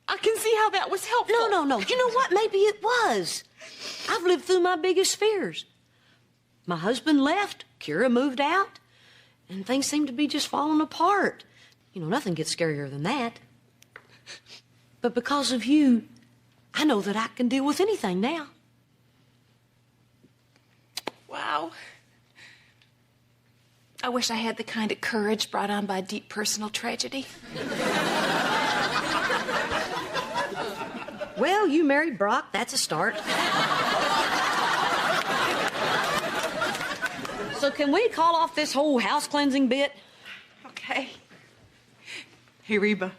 Speaker 9: I can see how that was helpful.
Speaker 4: No. You know what? Maybe it was. I've lived through my biggest fears. My husband left, Kira moved out, and things seem to be just falling apart. You know, nothing gets scarier than that. But because of you, I know that I can deal with anything now.
Speaker 9: Wow. I wish I had the kind of courage brought on by deep personal tragedy.
Speaker 4: Well, you married Brock. That's a start. So can we call off this whole house cleansing bit?
Speaker 9: Okay. Hey, Reba.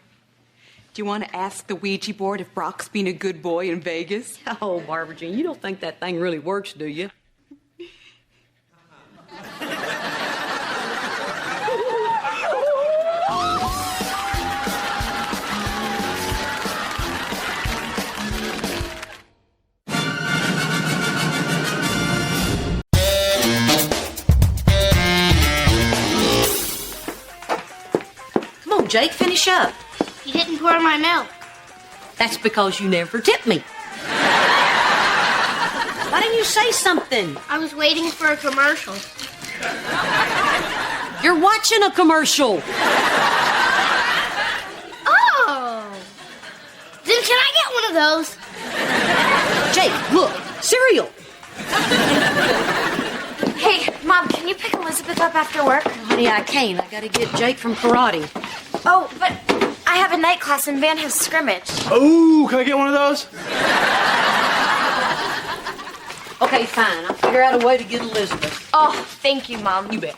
Speaker 9: Do you want to ask the Ouija board if Brock's being a good boy in Vegas?
Speaker 4: Oh, Barbara Jean, you don't think that thing really works, do you? Come on, Jake, finish up.
Speaker 5: You didn't pour my milk.
Speaker 4: That's because you never tipped me. Why didn't you say something?
Speaker 5: I was waiting for a commercial.
Speaker 4: You're watching a commercial.
Speaker 5: Oh! Then can I get one of those?
Speaker 4: Jake, look, cereal.
Speaker 8: Hey, Mom, can you pick Elizabeth up after work?
Speaker 4: Honey, I can't. I gotta get Jake from karate.
Speaker 8: Oh, but I have a night class and Van has scrimmage.
Speaker 3: Oh, can I get one of those?
Speaker 4: Okay, fine. I'll figure out a way to get Elizabeth.
Speaker 8: Oh, thank you, Mom.
Speaker 4: You bet.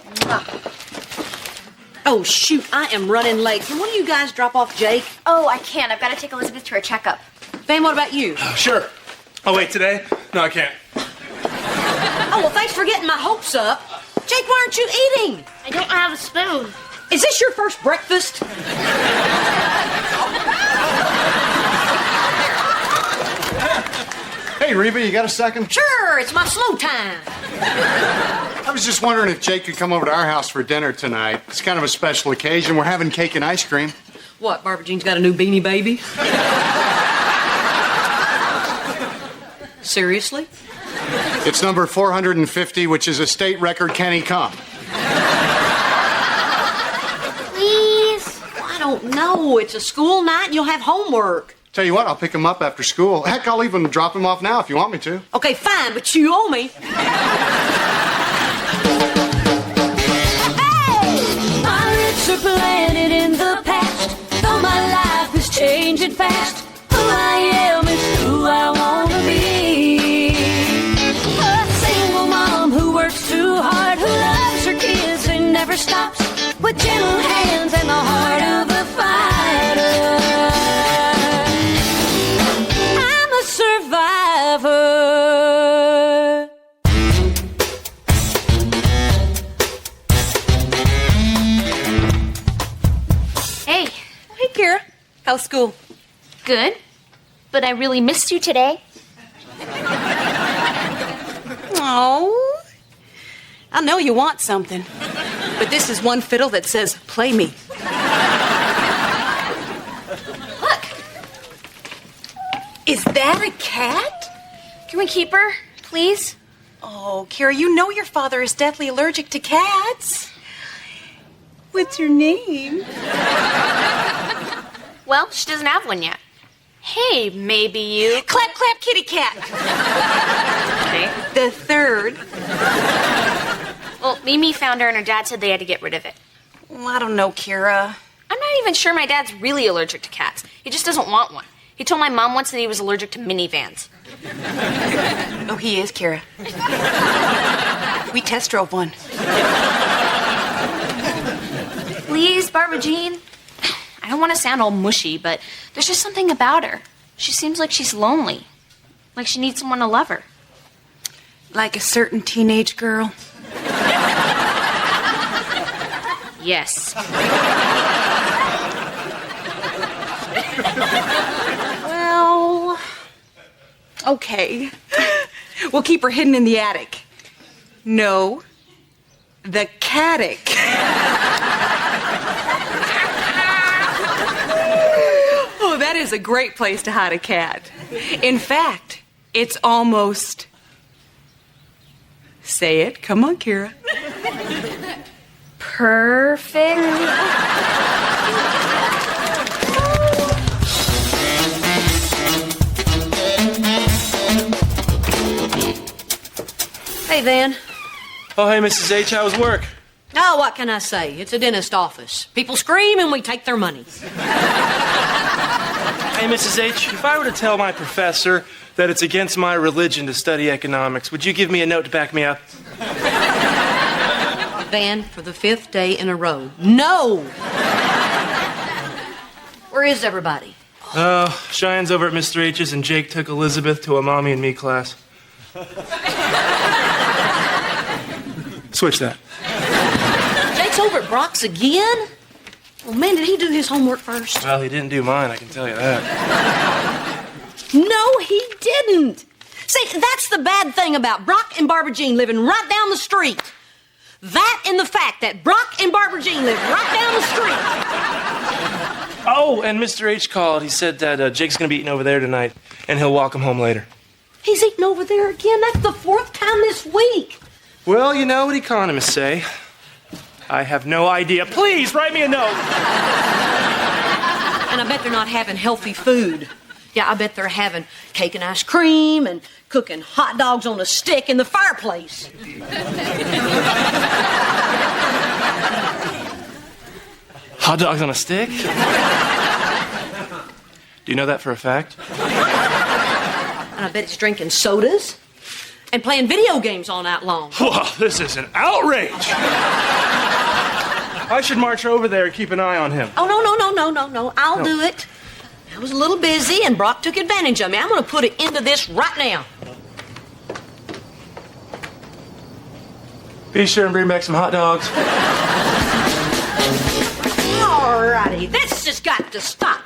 Speaker 4: Oh, shoot, I am running late. Can one of you guys drop off Jake?
Speaker 8: Oh, I can't. I've got to take Elizabeth to her checkup.
Speaker 4: Van, what about you?
Speaker 3: Sure. Oh, wait, today? No, I can't.
Speaker 4: Oh, well, thanks for getting my hopes up. Jake, why aren't you eating?
Speaker 5: I don't have a spoon.
Speaker 4: Is this your first breakfast?
Speaker 1: Hey, Reba, you got a second?
Speaker 4: Sure, it's my slow time.
Speaker 1: I was just wondering if Jake could come over to our house for dinner tonight. It's kind of a special occasion. We're having cake and ice cream.
Speaker 4: What, Barbara Jean's got a new Beanie Baby? Seriously?
Speaker 1: It's number 450, which is a state record. Can he come?
Speaker 5: Please?
Speaker 4: I don't know. It's a school night and you'll have homework.
Speaker 1: Tell you what, I'll pick him up after school. Heck, I'll even drop him off now if you want me to.
Speaker 4: Okay, fine, but you owe me.
Speaker 7: Pirates are planted in the past, though my life is changing fast. Who I am is who I wanna be. A single mom who works too hard, who loves her kids and never stops, with gentle hands and the heart of a fighter. I'm a survivor.
Speaker 8: Hey,
Speaker 9: Hey, Kira. How's school?
Speaker 8: good. But I really missed you today.
Speaker 9: Oh, I know you want something, but this is one fiddle that says, play me.
Speaker 8: Look,
Speaker 9: Is that a cat?
Speaker 8: can we keep her, please?
Speaker 9: Oh, Kira, you know your father is deathly allergic to cats. What's your name?
Speaker 8: Well, she doesn't have one yet. Hey, maybe you...
Speaker 9: Clap, clap, kitty cat.
Speaker 8: Okay.
Speaker 9: The third.
Speaker 8: Well, Mimi found her and her dad said they had to get rid of it.
Speaker 9: Well, I don't know, Kira.
Speaker 8: I'm not even sure my dad's really allergic to cats. He just doesn't want one. He told my mom once that he was allergic to minivans.
Speaker 9: Oh, he is, Kira. We test drove one.
Speaker 8: Please, Barbara Jean. I don't want to sound all mushy, but there's just something about her. She seems like she's lonely. Like she needs someone to love her.
Speaker 9: Like a certain teenage girl.
Speaker 8: Yes.
Speaker 9: Well, okay. We'll keep her hidden in the attic. No, the cattic. Oh, that That is a great place to hide a cat. In fact, it's almost... Say it. Come on, Kira.
Speaker 8: Perfect.
Speaker 4: Hey, Van.
Speaker 3: Oh, hey, Mrs. H, how was work?
Speaker 4: Oh, what can I say? It's a dentist office. People scream and we take their money.
Speaker 3: Hey, Mrs. H, if I were to tell my professor that it's against my religion to study economics, would you give me a note to back me up?
Speaker 4: Van, for the 5th day in a row. No! Where is everybody?
Speaker 3: Cheyenne's over at Mr. H's and Jake took Elizabeth to a mommy and me class. Switch that.
Speaker 4: Jake's over at Brock's again? Oh, man, did he do his homework first?
Speaker 3: Well, he didn't do mine, I can tell you that.
Speaker 4: No, he didn't. See, that's the bad thing about Brock and Barbara Jean living right down the street. That and the fact that Brock and Barbara Jean live right down the street.
Speaker 3: Oh, and Mr. H called. He said that Jake's going to be eating over there tonight, and he'll walk him home later.
Speaker 4: He's eating over there again. That's the 4th time this week.
Speaker 3: Well, you know what economists say. I have no idea. Please, write me a note.
Speaker 4: And I bet they're not having healthy food. Yeah, I bet they're having cake and ice cream and cooking hot dogs on a stick in the fireplace.
Speaker 3: Hot dogs on a stick? Do you know that for a fact?
Speaker 4: And I bet he's drinking sodas and playing video games all night long.
Speaker 3: Whoa, this is an outrage. I should march over there and keep an eye on him.
Speaker 4: Oh, no. I'll do it. I was a little busy and Brock took advantage of me. I'm going to put an end to this right now.
Speaker 3: Be sure and bring back some hot dogs.
Speaker 4: All righty, this just got to stop.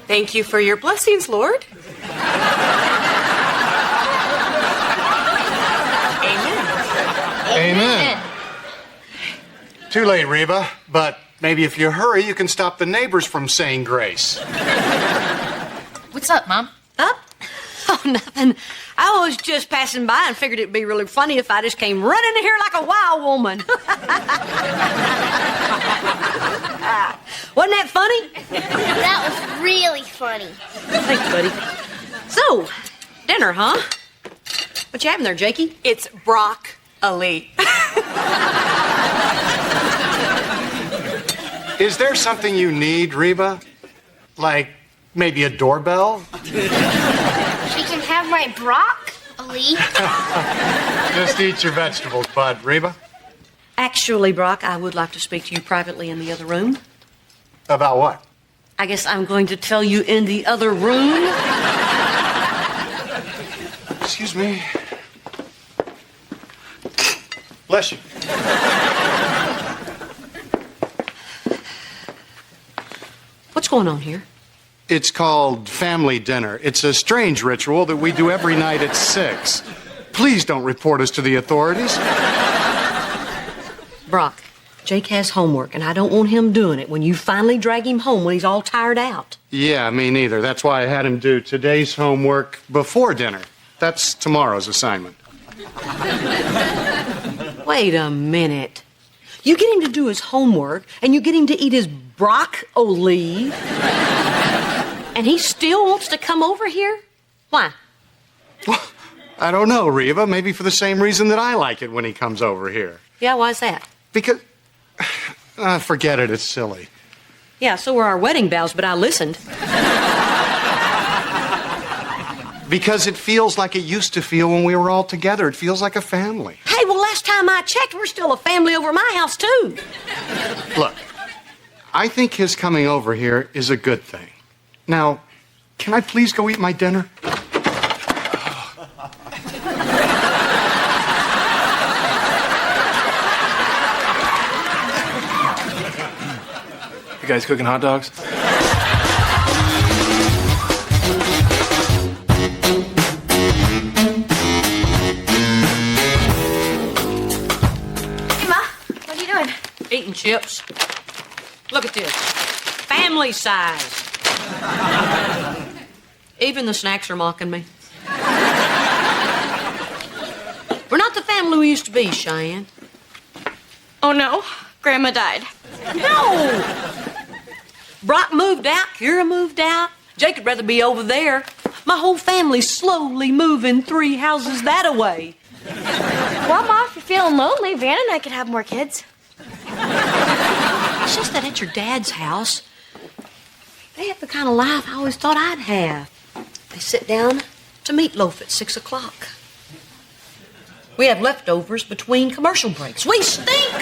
Speaker 9: Thank you for your blessings, Lord.
Speaker 1: Amen. Too late, Reba, but maybe if you hurry, you can stop the neighbors from saying grace.
Speaker 5: What's up, Mom?
Speaker 4: Up? Oh, nothing. I was just passing by and figured it'd be really funny if I just came running in here like a wild woman. Wasn't that funny?
Speaker 5: That was really funny.
Speaker 4: Thanks, buddy. So, dinner, huh? What you having there, Jakey?
Speaker 9: It's broccoli.
Speaker 1: Is there something you need, Reba? Like maybe a doorbell?
Speaker 5: She can have my broccoli.
Speaker 1: Just eat your vegetables, bud. Reba?
Speaker 4: Actually, Brock, I would like to speak to you privately in the other room.
Speaker 1: About what?
Speaker 4: I guess I'm going to tell you in the other room.
Speaker 1: Excuse me. Bless you.
Speaker 4: What's going on here?
Speaker 1: It's called family dinner. It's a strange ritual that we do every night at 6. Please don't report us to the authorities.
Speaker 4: Brock, Jake has homework, and I don't want him doing it when you finally drag him home when he's all tired out.
Speaker 1: Yeah, me neither. That's why I had him do today's homework before dinner. That's tomorrow's assignment.
Speaker 4: Wait a minute. You get him to do his homework, and you get him to eat his broccoli, and he still wants to come over here? Why?
Speaker 1: Well, I don't know, Reba. Maybe for the same reason that I like it when he comes over here.
Speaker 4: Yeah, why's that?
Speaker 1: Because... forget it. It's silly.
Speaker 4: Yeah, so were our wedding vows, but I listened.
Speaker 1: Because it feels like it used to feel when we were all together. It feels like a family.
Speaker 4: Hey, well, last time I checked, we're still a family over my house, too.
Speaker 1: Look, I think his coming over here is a good thing. Now, can I please go eat my dinner?
Speaker 3: You guys cooking hot dogs?
Speaker 8: doing?
Speaker 4: Eating chips. Look at this. Family size. Even the snacks are mocking me. We're not the family we used to be, Cheyenne.
Speaker 8: Oh no, Grandma died.
Speaker 4: No! Brock moved out, Kira moved out. Jake would rather be over there. My whole family's slowly moving 3 houses that away.
Speaker 8: Well, Ma, if you're feeling lonely, Van and I could have more kids.
Speaker 4: It's just that at your dad's house, they have the kind of life I always thought I'd have. They sit down to meatloaf at 6 o'clock. We have leftovers between commercial breaks. We stink!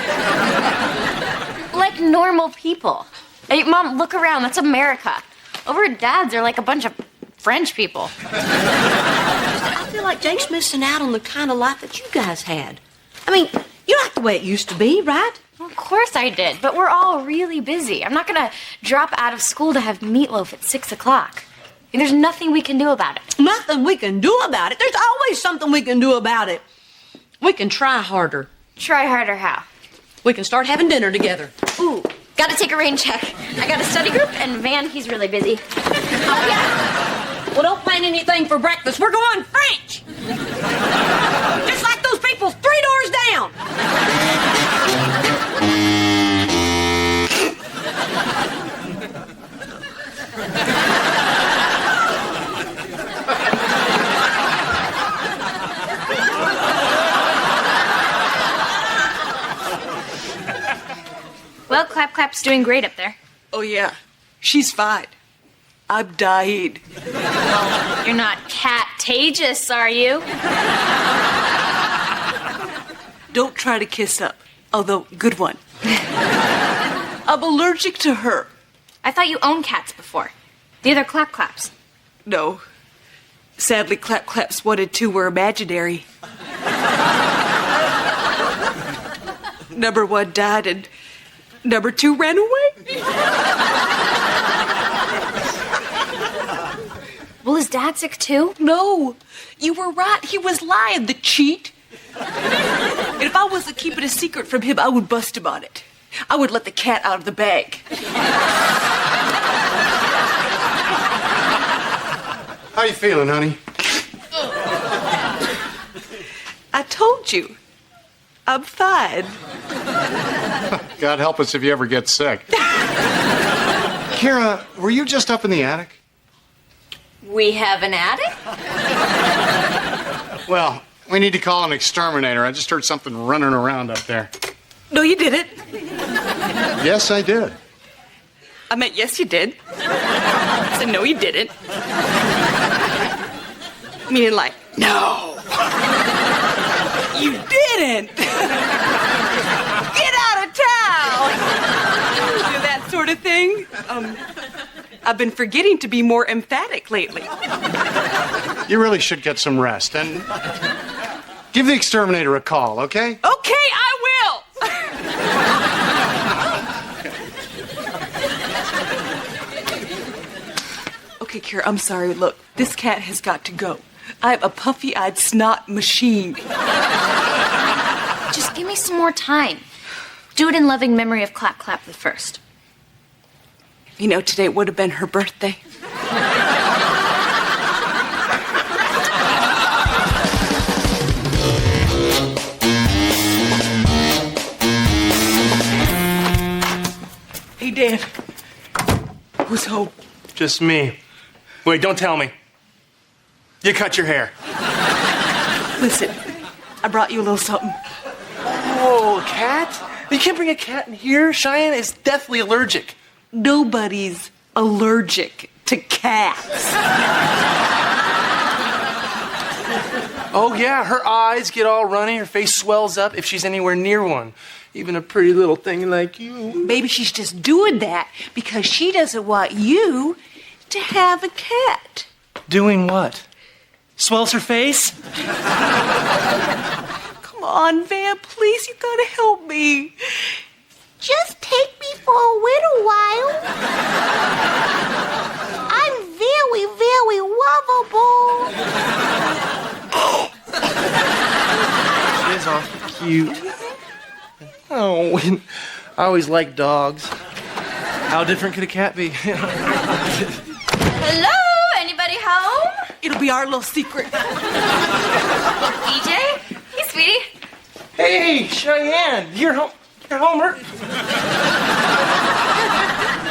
Speaker 8: Like normal people. Hey, Mom, look around. That's America. Over at Dad's, they're like a bunch of French people.
Speaker 4: I feel like Jake's missing out on the kind of life that you guys had. I mean, you like the way it used to be, right?
Speaker 8: Well, of course I did, but we're all really busy. I'm not going to drop out of school to have meatloaf at 6 o'clock. And there's nothing we can do about it.
Speaker 4: Nothing we can do about it. There's always something we can do about it. We can try harder.
Speaker 8: Try harder how?
Speaker 4: We can start having dinner together.
Speaker 8: Ooh, gotta take a rain check. I got a study group, and Van, he's really busy.
Speaker 4: Oh, yeah? Well, don't plan anything for breakfast. We're going French. Just like those people 3 doors down.
Speaker 8: Well, Clap Clap's doing great up there.
Speaker 10: Oh, yeah. She's fine. I'm dying.
Speaker 8: You're not cat-tagious, are you?
Speaker 10: Don't try to kiss up. Although, good one. I'm allergic to her.
Speaker 8: I thought you owned cats before. The other Clap Claps.
Speaker 10: No. Sadly, Clap Claps 1 and 2 were imaginary. Number 1 died and number 2 ran away.
Speaker 8: Well, is Dad sick too?
Speaker 10: No. You were right. He was lying, the cheat. And if I wasn't keeping a secret from him, I would bust him on it. I would let the cat out of the bag.
Speaker 1: How you feeling, honey?
Speaker 10: I told you. I'm fine.
Speaker 1: God help us if you ever get sick. Kira, were you just up in the attic?
Speaker 2: We have an attic?
Speaker 1: Well, we need to call an exterminator. I just heard something running around up there.
Speaker 10: No, you didn't.
Speaker 1: Yes, I did.
Speaker 10: I meant yes, you did. I said no, you didn't. Meaning like, no. You didn't. Get out of town. Do that sort of thing. I've been forgetting to be more emphatic lately.
Speaker 1: You really should get some rest and give the exterminator a call, okay?
Speaker 10: Okay, I will. Okay, Kira, I'm sorry. Look, this cat has got to go. I'm a puffy-eyed snot machine.
Speaker 8: Just give me some more time. Do it in loving memory of Clap Clap the First.
Speaker 10: You know, today would have been her birthday. Hey, Dad. Who's home?
Speaker 3: Just me. Wait, don't tell me. You cut your hair.
Speaker 10: Listen, I brought you a little something.
Speaker 3: Whoa, a cat? You can't bring a cat in here. Cheyenne is deathly allergic.
Speaker 10: Nobody's allergic to cats.
Speaker 3: Oh, yeah, her eyes get all runny. Her face swells up if she's anywhere near one. Even a pretty little thing like you.
Speaker 10: Maybe she's just doing that because she doesn't want you to have a cat.
Speaker 3: Doing what? Swells her face?
Speaker 10: Come on, Van, please, you gotta help me.
Speaker 11: Just take me for a little while. I'm very, very lovable.
Speaker 3: She is awfully cute. Oh. mean, I always liked dogs. How different could a cat be?
Speaker 8: Hello? Anybody home?
Speaker 10: It'll be our little secret.
Speaker 8: EJ? Hey, sweetie.
Speaker 3: Hey, Cheyenne, you're home. You're Homer.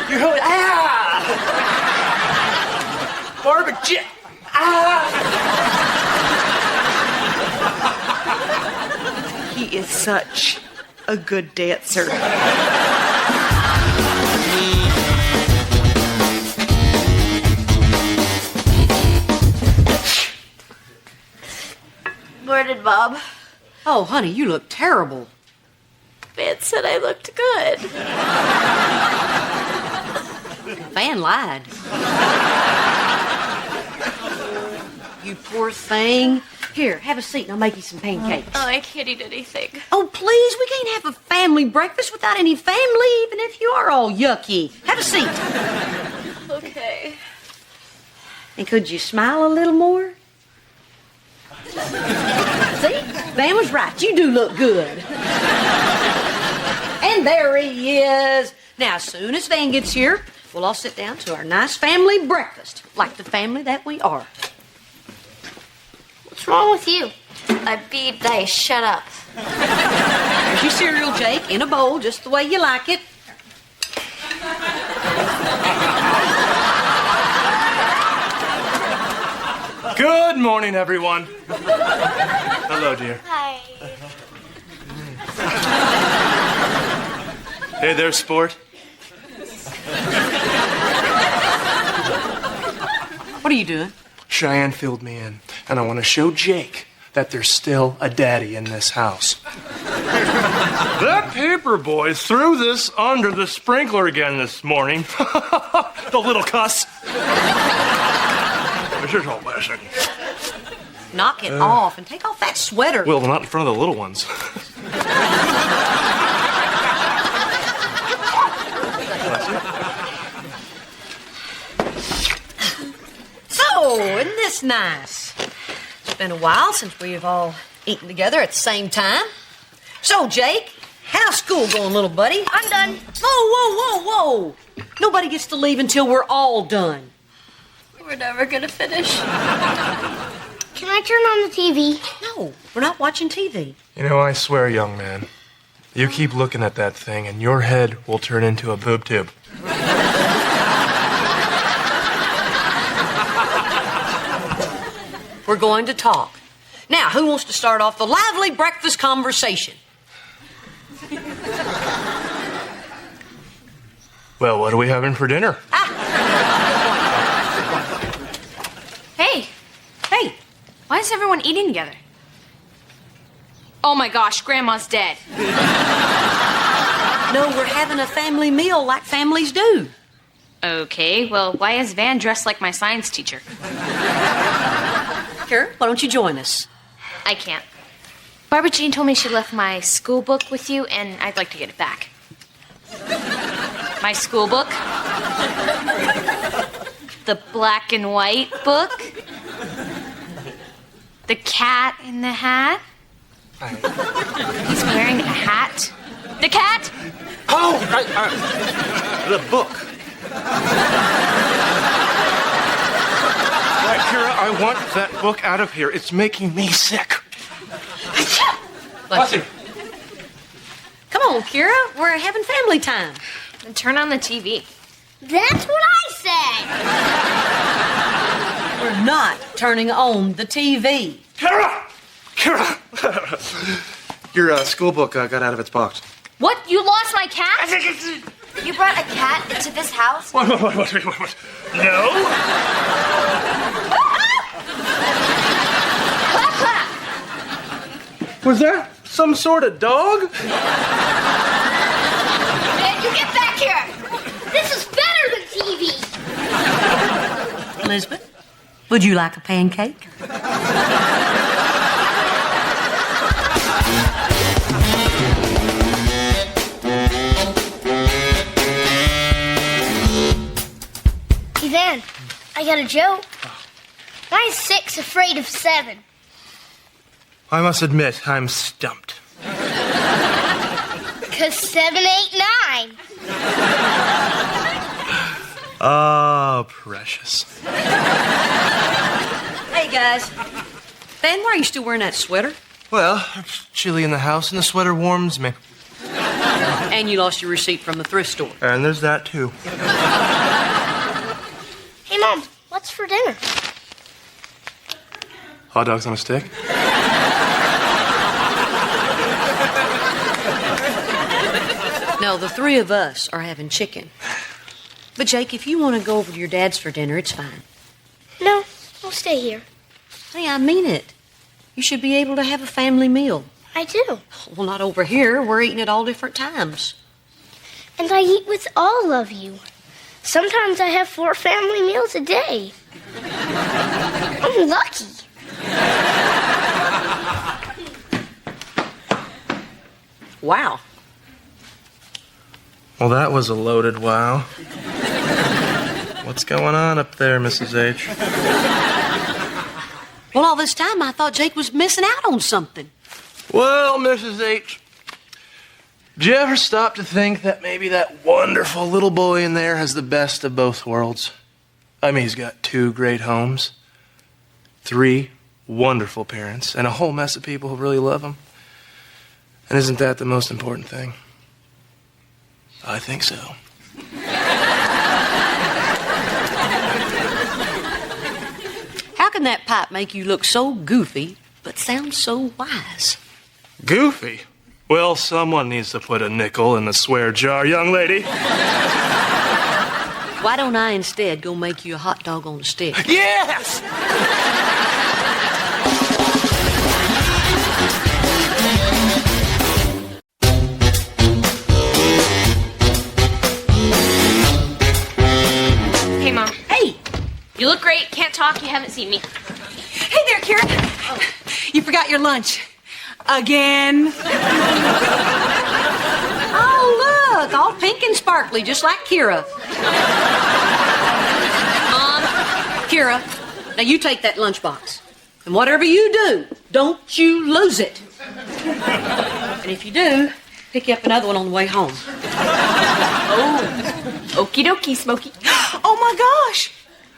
Speaker 3: You're home. Ah! Barbecue. Ah!
Speaker 10: He is such a good dancer.
Speaker 8: Where did Bob?
Speaker 4: Oh, honey, you look terrible.
Speaker 8: Van said I looked good.
Speaker 4: Van lied. You poor thing. Here, have a seat and I'll make you some pancakes.
Speaker 8: Oh, I can't eat anything.
Speaker 4: Oh, please, we can't have a family breakfast without any family, even if you are all yucky. Have a seat.
Speaker 8: Okay.
Speaker 4: And could you smile a little more? See? Van was right. You do look good. And there he is. Now, as soon as Van gets here, we'll all sit down to our nice family breakfast, like the family that we are.
Speaker 8: What's wrong with you? I beat they shut up.
Speaker 4: There's your cereal, Jake, in a bowl, just the way you like it.
Speaker 3: Good morning, everyone. Hello, dear.
Speaker 8: Hi.
Speaker 3: Hey there, sport.
Speaker 4: What are you doing?
Speaker 3: Cheyenne filled me in, and I want to show Jake that there's still a daddy in this house. That paper boy threw this under the sprinkler again this morning. The little cuss. This is all blessing.
Speaker 4: Knock it off and take off that sweater.
Speaker 3: Well, not in front of the little ones.
Speaker 4: So, isn't this nice? It's been a while since we've all eaten together at the same time. So, Jake, how's school going, little buddy?
Speaker 8: I'm done.
Speaker 4: Whoa. Nobody gets to leave until we're all done.
Speaker 8: We're never gonna finish.
Speaker 11: Can I turn on the TV?
Speaker 4: No, we're not watching TV.
Speaker 3: You know, I swear, young man, you keep looking at that thing and your head will turn into a boob tube.
Speaker 4: We're going to talk. Now, who wants to start off the lively breakfast conversation?
Speaker 3: Well, what are we having for dinner?
Speaker 2: Hey,
Speaker 4: Hey,
Speaker 2: why is everyone eating together? Oh my gosh, Grandma's dead.
Speaker 4: no, we're having a family meal like families do.
Speaker 2: Okay, well, why is Van dressed like my science teacher?
Speaker 4: Here, why don't you join us?
Speaker 2: I can't. Barbara Jean told me she left my school book with you, and I'd like to get it back. My school book? The black and white book? The cat in the hat? He's wearing a hat. The cat?
Speaker 3: Oh, the book. Kira, I want that book out of here. It's making me sick.
Speaker 4: Bless you. Come on, Kira. We're having family time.
Speaker 2: And turn on the TV.
Speaker 11: That's what I said.
Speaker 4: We're not turning on the TV.
Speaker 3: Kira! Your school book got out of its box.
Speaker 2: What? You lost my cat? You brought a cat into this house?
Speaker 3: What? No? Was that some sort of dog?
Speaker 11: Man, you get back here. This is better than TV.
Speaker 4: Elizabeth, would you like a pancake?
Speaker 11: Hey, Van, I got a joke. Why is 6 afraid of 7?
Speaker 3: I must admit, I'm stumped.
Speaker 11: Because 'Cause 7, 8, 9.
Speaker 3: Oh, precious.
Speaker 4: Hey, guys. Ben, why are you still wearing that sweater?
Speaker 3: Well, it's chilly in the house, and the sweater warms me.
Speaker 4: And you lost your receipt from the thrift store.
Speaker 3: And there's that, too.
Speaker 11: Hey, Mom, what's for dinner?
Speaker 3: Hot dogs on a stick?
Speaker 4: No, the three of us are having chicken. But, Jake, if you want to go over to your dad's for dinner, it's fine.
Speaker 11: No, I'll stay here.
Speaker 4: Hey, I mean it. You should be able to have a family meal.
Speaker 11: I do.
Speaker 4: Well, not over here. We're eating at all different times.
Speaker 11: And I eat with all of you. Sometimes I have 4 family meals a day. I'm lucky.
Speaker 4: Wow.
Speaker 3: Well, that was a loaded wow. What's going on up there, Mrs. H?
Speaker 4: Well, all this time I thought Jake was missing out on something.
Speaker 3: Well, Mrs. H, did you ever stop to think that maybe that wonderful little boy in there has the best of both worlds? I mean, he's got 2 great homes, 3 wonderful parents, and a whole mess of people who really love him. And isn't that the most important thing? I think so.
Speaker 4: How can that pipe make you look so goofy, but sound so wise?
Speaker 3: Goofy? Well, someone needs to put a nickel in the swear jar, young lady.
Speaker 4: Why don't I instead go make you a hot dog on a stick?
Speaker 3: Yes!
Speaker 5: Hey, Mom.
Speaker 4: Hey!
Speaker 5: You look great. Can't talk. You haven't seen me.
Speaker 9: Hey there, Kira. You forgot your lunch. Again.
Speaker 4: Oh, look, all pink and sparkly, just like Kira.
Speaker 5: Mom.
Speaker 4: Kira, now you take that lunchbox. And whatever you do, don't you lose it. And if you do, pick you up another one on the way home.
Speaker 5: Oh. Okie dokie, Smokey.
Speaker 9: Oh my gosh.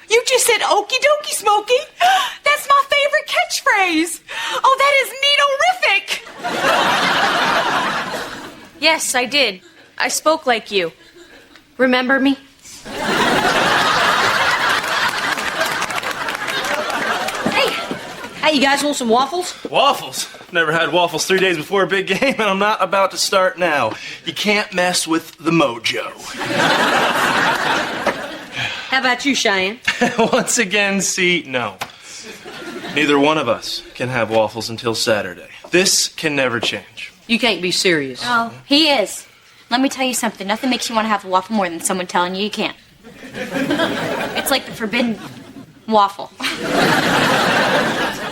Speaker 9: You just said okie dokie, Smokey. That's my favorite catchphrase. Oh, that is neato-rific.
Speaker 5: Yes, I did. I spoke like you. Remember me?
Speaker 4: Hey, you guys want some waffles?
Speaker 3: Waffles? Never had waffles 3 days before a big game, and I'm not about to start now. You can't mess with the mojo.
Speaker 4: How about you, Cheyenne?
Speaker 3: Once again, see, no. Neither one of us can have waffles until Saturday. This can never change.
Speaker 4: You can't be serious.
Speaker 8: Oh, he is. Let me tell you something. Nothing makes you want to have a waffle more than someone telling you you can't. It's like the forbidden waffle.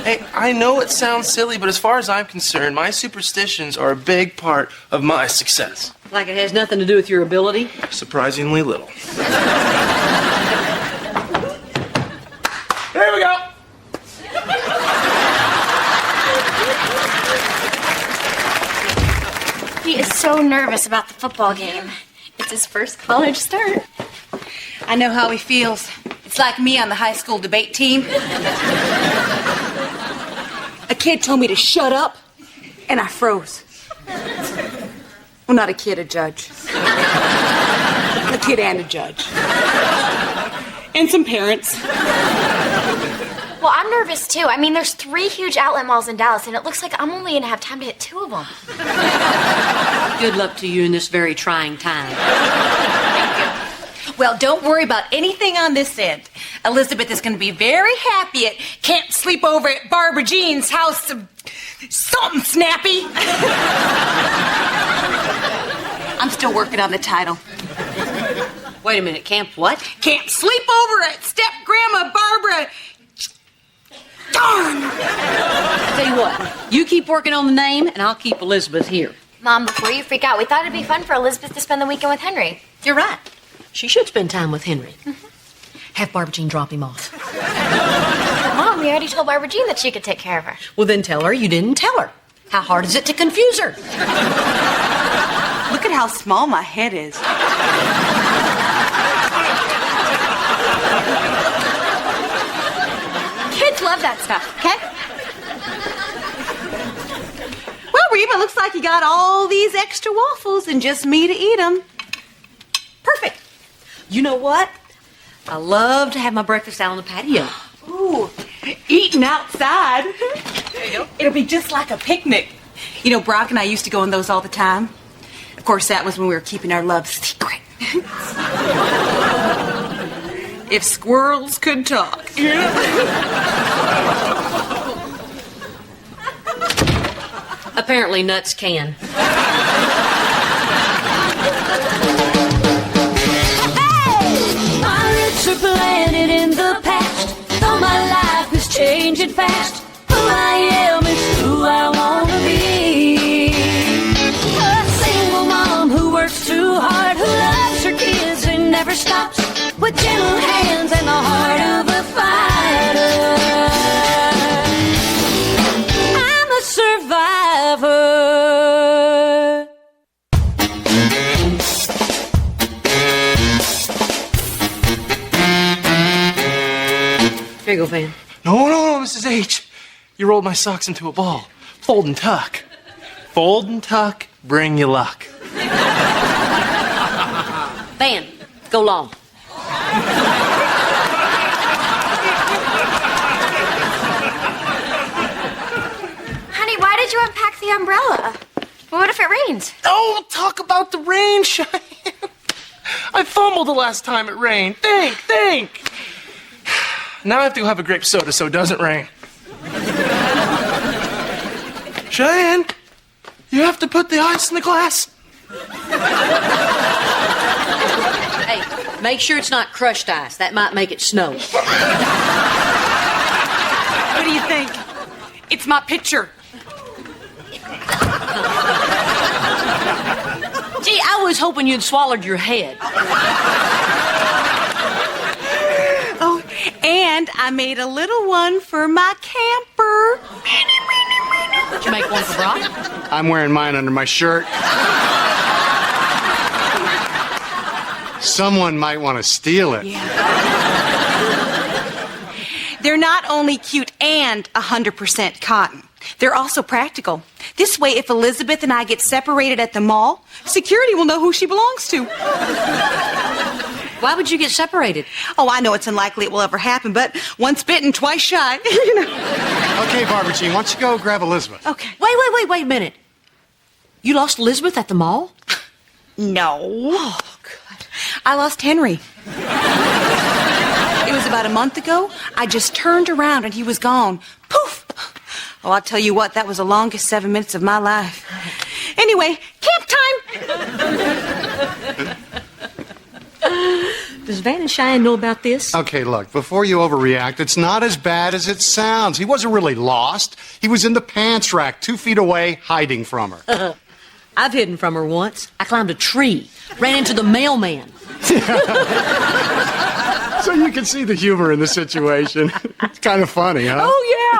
Speaker 3: Hey, I know it sounds silly, but as far as I'm concerned, my superstitions are a big part of my success.
Speaker 4: Like it has nothing to do with your ability?
Speaker 3: Surprisingly little. Here we go.
Speaker 8: He is so nervous about the football game. It's his first college start.
Speaker 9: I know how he feels. It's like me on the high school debate team. A kid told me to shut up, and I froze. Well, not a kid, a judge. A kid and a judge. And some parents.
Speaker 8: Well, I'm nervous too. I mean, there's 3 huge outlet malls in Dallas, and it looks like I'm only going to have time to hit 2 of them.
Speaker 4: Good luck to you in this very trying time.
Speaker 9: Well, don't worry about anything on this end. Elizabeth is going to be very happy at Can't Sleep Over at Barbara Jean's house of something snappy. I'm still working on the title.
Speaker 4: Wait a minute, Camp what?
Speaker 9: Can't Sleep Over at Step Grandma Barbara. Darn!
Speaker 4: Tell you what, you keep working on the name, and I'll keep Elizabeth here.
Speaker 8: Mom, before you freak out, we thought it'd be fun for Elizabeth to spend the weekend with Henry.
Speaker 4: You're right. She should spend time with Henry. Have Barbara Jean drop him off.
Speaker 8: Mom, we already told Barbara Jean that she could take care of her.
Speaker 4: Well, then tell her you didn't tell her. How hard is it to confuse her?
Speaker 9: Look at how small my head is.
Speaker 8: Kids love that stuff, okay?
Speaker 9: Well, Reba, looks like you got all these extra waffles and just me to eat them.
Speaker 4: Perfect. You know what? I love to have my breakfast out on the patio.
Speaker 9: Ooh, eating outside. There you go. It'll be just like a picnic. You know, Brock and I used to go on those all the time. Of course, that was when we were keeping our love secret. If squirrels could talk.
Speaker 4: Apparently nuts can.
Speaker 7: Pirates are planted in the past, though my life is changing fast. Who I am is who I wanna be. A single mom who works too hard, who loves her kids and never stops, with gentle hands and the heart of a fighter. I'm a survivor.
Speaker 4: Here you go, Van.
Speaker 3: No, Mrs. H. You rolled my socks into a ball. Fold and tuck. Fold and tuck, bring you luck.
Speaker 4: Van, go long.
Speaker 8: Honey, why did you unpack the umbrella? What if it rains?
Speaker 3: Oh, talk about the rain, Cheyenne. I fumbled the last time it rained. Think. Now I have to go have a grape soda so it doesn't rain. Cheyenne, you have to put the ice in the glass.
Speaker 4: Hey, make sure it's not crushed ice. That might make it snow.
Speaker 9: What do you think? It's my picture.
Speaker 4: Gee, I was hoping you'd swallowed your head.
Speaker 9: Oh, and I made a little one for my camper.
Speaker 4: Did you make one for Brock?
Speaker 1: I'm wearing mine under my shirt. Someone might want to steal it.
Speaker 9: They're not only cute and 100% cotton. They're also practical. This way, if Elizabeth and I get separated at the mall, security will know who she belongs to.
Speaker 4: Why would you get separated?
Speaker 9: Oh, I know it's unlikely it will ever happen, but once bitten, twice shy. You know.
Speaker 1: Okay, Barbara Jean, why don't you go grab Elizabeth?
Speaker 9: Okay.
Speaker 4: Wait a minute. You lost Elizabeth at the mall?
Speaker 9: No. Oh, God. I lost Henry. It was about a month ago. I just turned around and he was gone. Poof! Oh, I'll tell you what, that was the longest 7 minutes of my life. Anyway, camp time!
Speaker 4: Does Van and Cheyenne know about this?
Speaker 1: Okay, look, before you overreact, it's not as bad as it sounds. He wasn't really lost. He was in the pants rack, 2 feet away, hiding from her.
Speaker 4: I've hidden from her once. I climbed a tree, ran into the mailman.
Speaker 1: So you can see the humor in the situation. It's kind of funny, huh?
Speaker 4: Oh, yeah.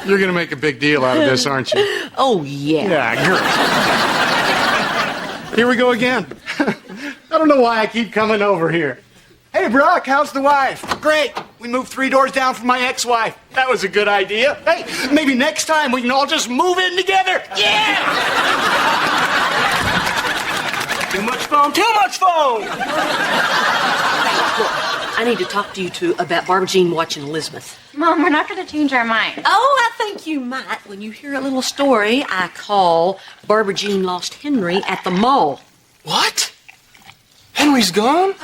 Speaker 1: You're going to make a big deal out of this, aren't you?
Speaker 4: Oh, yeah.
Speaker 1: Yeah, great. Here we go again. I don't know why I keep coming over here. Hey, Brock, how's the wife? Great. We moved 3 doors down from my ex-wife. That was a good idea. Hey, maybe next time we can all just move in together. Yeah!
Speaker 3: Too much phone, too much phone!
Speaker 4: Look, I need to talk to you two about Barbara Jean watching Elizabeth.
Speaker 8: Mom, we're not going to change our mind.
Speaker 4: Oh, I think you might when you hear a little story I call Barbara Jean Lost Henry at the Mall.
Speaker 3: What? Henry's gone?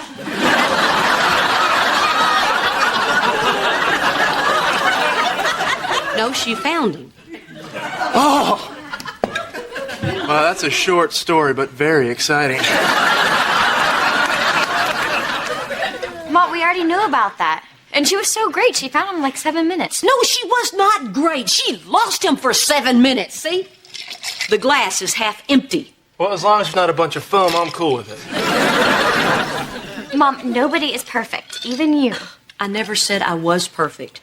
Speaker 4: No, she found him.
Speaker 3: Oh! Well, that's a short story, but very exciting.
Speaker 8: Mom, we already knew about that. And she was so great. She found him in like 7 minutes.
Speaker 4: No, she was not great. She lost him for 7 minutes. See? The glass is half empty.
Speaker 3: Well, as long as it's not a bunch of foam, I'm cool with it.
Speaker 8: Mom, nobody is perfect. Even you.
Speaker 4: I never said I was perfect.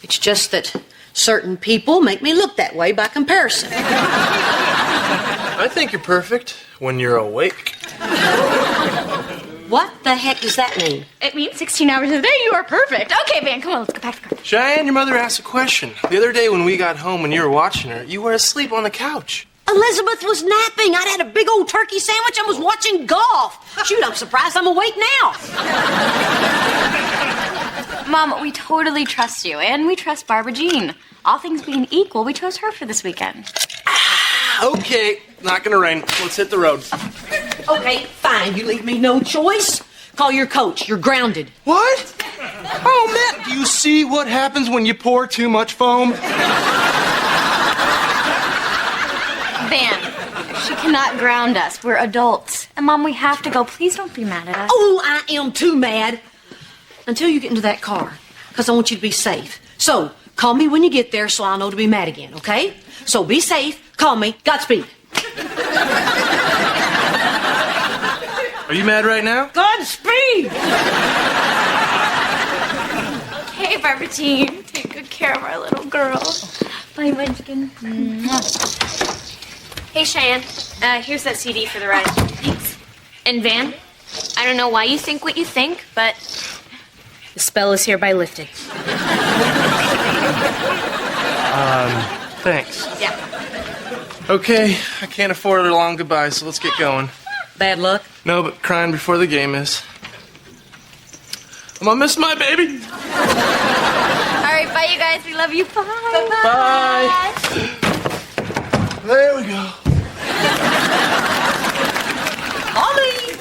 Speaker 4: It's just that Certain people make me look that way by comparison.
Speaker 3: I think you're perfect when you're awake.
Speaker 4: What the heck does that mean?
Speaker 8: It means 16 hours a day, you are perfect. Okay, Van, come on, let's go back to the car.
Speaker 3: Cheyenne, your mother asked a question. The other day when we got home and you were watching her, you were asleep on the couch.
Speaker 4: Elizabeth was napping. I'd had a big old turkey sandwich and was watching golf. Shoot, I'm surprised I'm awake now.
Speaker 8: Mom, we totally trust you, and we trust Barbara Jean. All things being equal, we chose her for this weekend.
Speaker 3: Okay, not gonna rain. Let's hit the road.
Speaker 4: Okay, fine. You leave me no choice. Call your coach. You're grounded.
Speaker 3: What? Oh, Matt, do you see what happens when you pour too much foam?
Speaker 8: Van, she cannot ground us. We're adults. And, Mom, we have to go. Please don't be mad at us.
Speaker 4: Oh, I am too mad. Until you get into that car, because I want you to be safe. So, call me when you get there so I'll know to be mad again, okay? So be safe. Call me. Godspeed.
Speaker 3: Are you mad right now?
Speaker 4: Godspeed!
Speaker 8: Okay, Barbara Jean, take good care of our little girl. Bye, Munchkin.
Speaker 5: Hey, Cheyenne. Here's that CD for the ride. Thanks. And Van, I don't know why you think what you think, but the spell is hereby lifted.
Speaker 3: Thanks.
Speaker 4: Yeah.
Speaker 3: Okay, I can't afford a long goodbye, so let's get going.
Speaker 4: Bad luck?
Speaker 3: No, but crying before the game is. I'm gonna miss my baby.
Speaker 8: All right, bye, you guys. We love you. Bye.
Speaker 3: Bye. There we go.
Speaker 9: Ollie!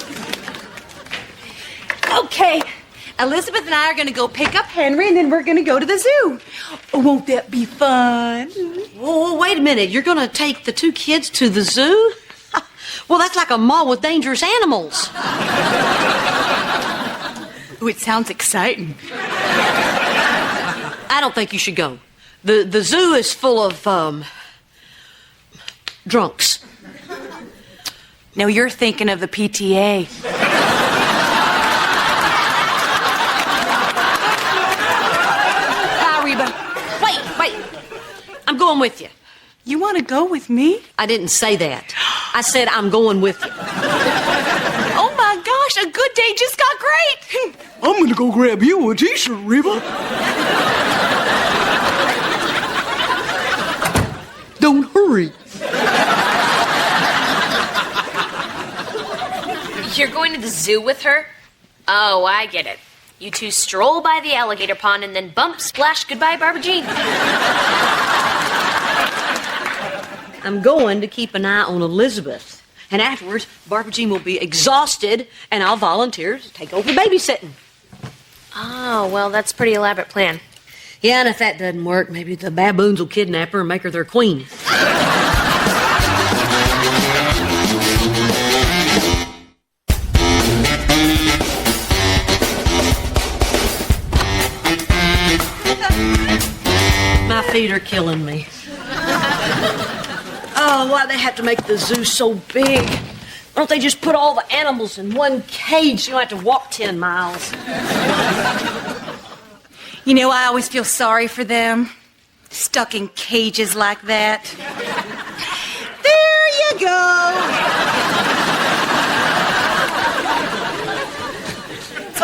Speaker 9: Okay, Elizabeth and I are going to go pick up Henry, and then we're going to go to the zoo. Won't that be fun?
Speaker 4: Whoa, wait a minute. You're going to take the two kids to the zoo? Well, that's like a mall with dangerous animals.
Speaker 9: Oh, it sounds exciting.
Speaker 4: I don't think you should go. The zoo is full of, drunks.
Speaker 9: No, you're thinking of the PTA. Bye, Reba.
Speaker 4: Wait. I'm going with you.
Speaker 9: You want to go with me?
Speaker 4: I didn't say that. I said I'm going with you.
Speaker 9: Oh, my gosh, a good day just got great.
Speaker 12: I'm gonna go grab you a t-shirt, Reba. Don't hurry.
Speaker 5: You're going to the zoo with her? Oh, I get it. You two stroll by the alligator pond and then bump, splash, goodbye, Barbara Jean.
Speaker 4: I'm going to keep an eye on Elizabeth. And afterwards, Barbara Jean will be exhausted, and I'll volunteer to take over babysitting.
Speaker 5: Oh, well, that's a pretty elaborate plan.
Speaker 4: Yeah, and if that doesn't work, maybe the baboons will kidnap her and make her their queen. My feet are killing me. Oh, why they have to make the zoo so big? Why don't they just put all the animals in one cage so you don't have to walk 10 miles?
Speaker 9: You know, I always feel sorry for them. Stuck in cages like that. There you go.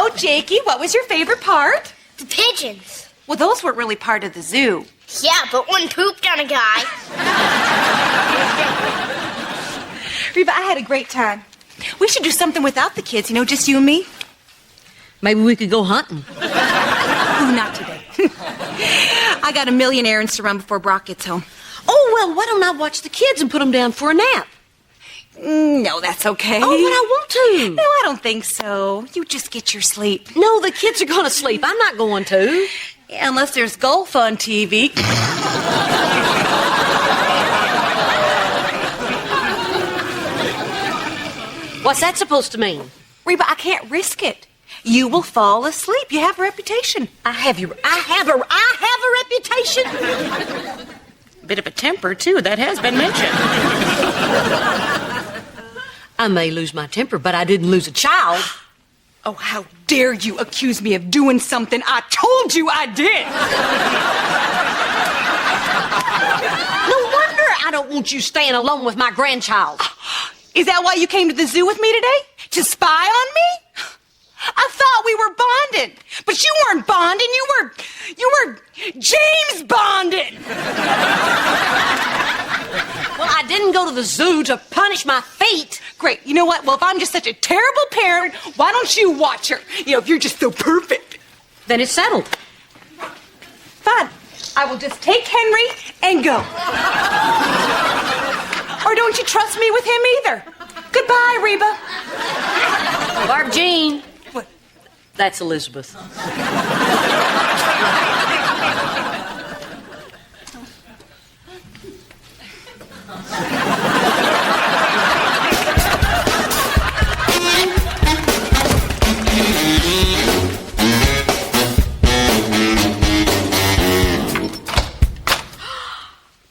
Speaker 9: Oh, Jakey, what was your favorite part?
Speaker 11: The pigeons.
Speaker 9: Well, those weren't really part of the zoo.
Speaker 11: Yeah, but one pooped on a guy.
Speaker 9: Reba, I had a great time. We should do something without the kids, just you and me.
Speaker 4: Maybe we could go hunting.
Speaker 9: Ooh, not today. I got a million errands to run before Brock gets home.
Speaker 4: Oh, well, why don't I watch the kids and put them down for a nap?
Speaker 9: No, that's okay.
Speaker 4: Oh, but I want to.
Speaker 9: No, I don't think so. You just get your sleep.
Speaker 4: No, the kids are going to sleep. I'm not going to.
Speaker 9: Yeah, unless there's golf on TV.
Speaker 4: What's that supposed to mean?
Speaker 9: Reba, I can't risk it. You will fall asleep. You have a reputation.
Speaker 4: I have a reputation.
Speaker 9: Bit of a temper, too. That has been mentioned.
Speaker 4: I may lose my temper, but I didn't lose a child.
Speaker 9: Oh, how dare you accuse me of doing something I told you I did!
Speaker 4: I don't want you staying alone with my grandchild.
Speaker 9: Is that why you came to the zoo with me today? To spy on me? I thought we were bonding, but you weren't bonding. You were James bonding.
Speaker 4: Well, I didn't go to the zoo to punish my feet.
Speaker 9: Great. You know what? Well, if I'm just such a terrible parent, why don't you watch her? You know, if you're just so perfect.
Speaker 4: Then it's settled.
Speaker 9: Fine. I will just take Henry and go. Or don't you trust me with him either? Goodbye, Reba.
Speaker 4: Barb Jean.
Speaker 9: What?
Speaker 4: That's Elizabeth.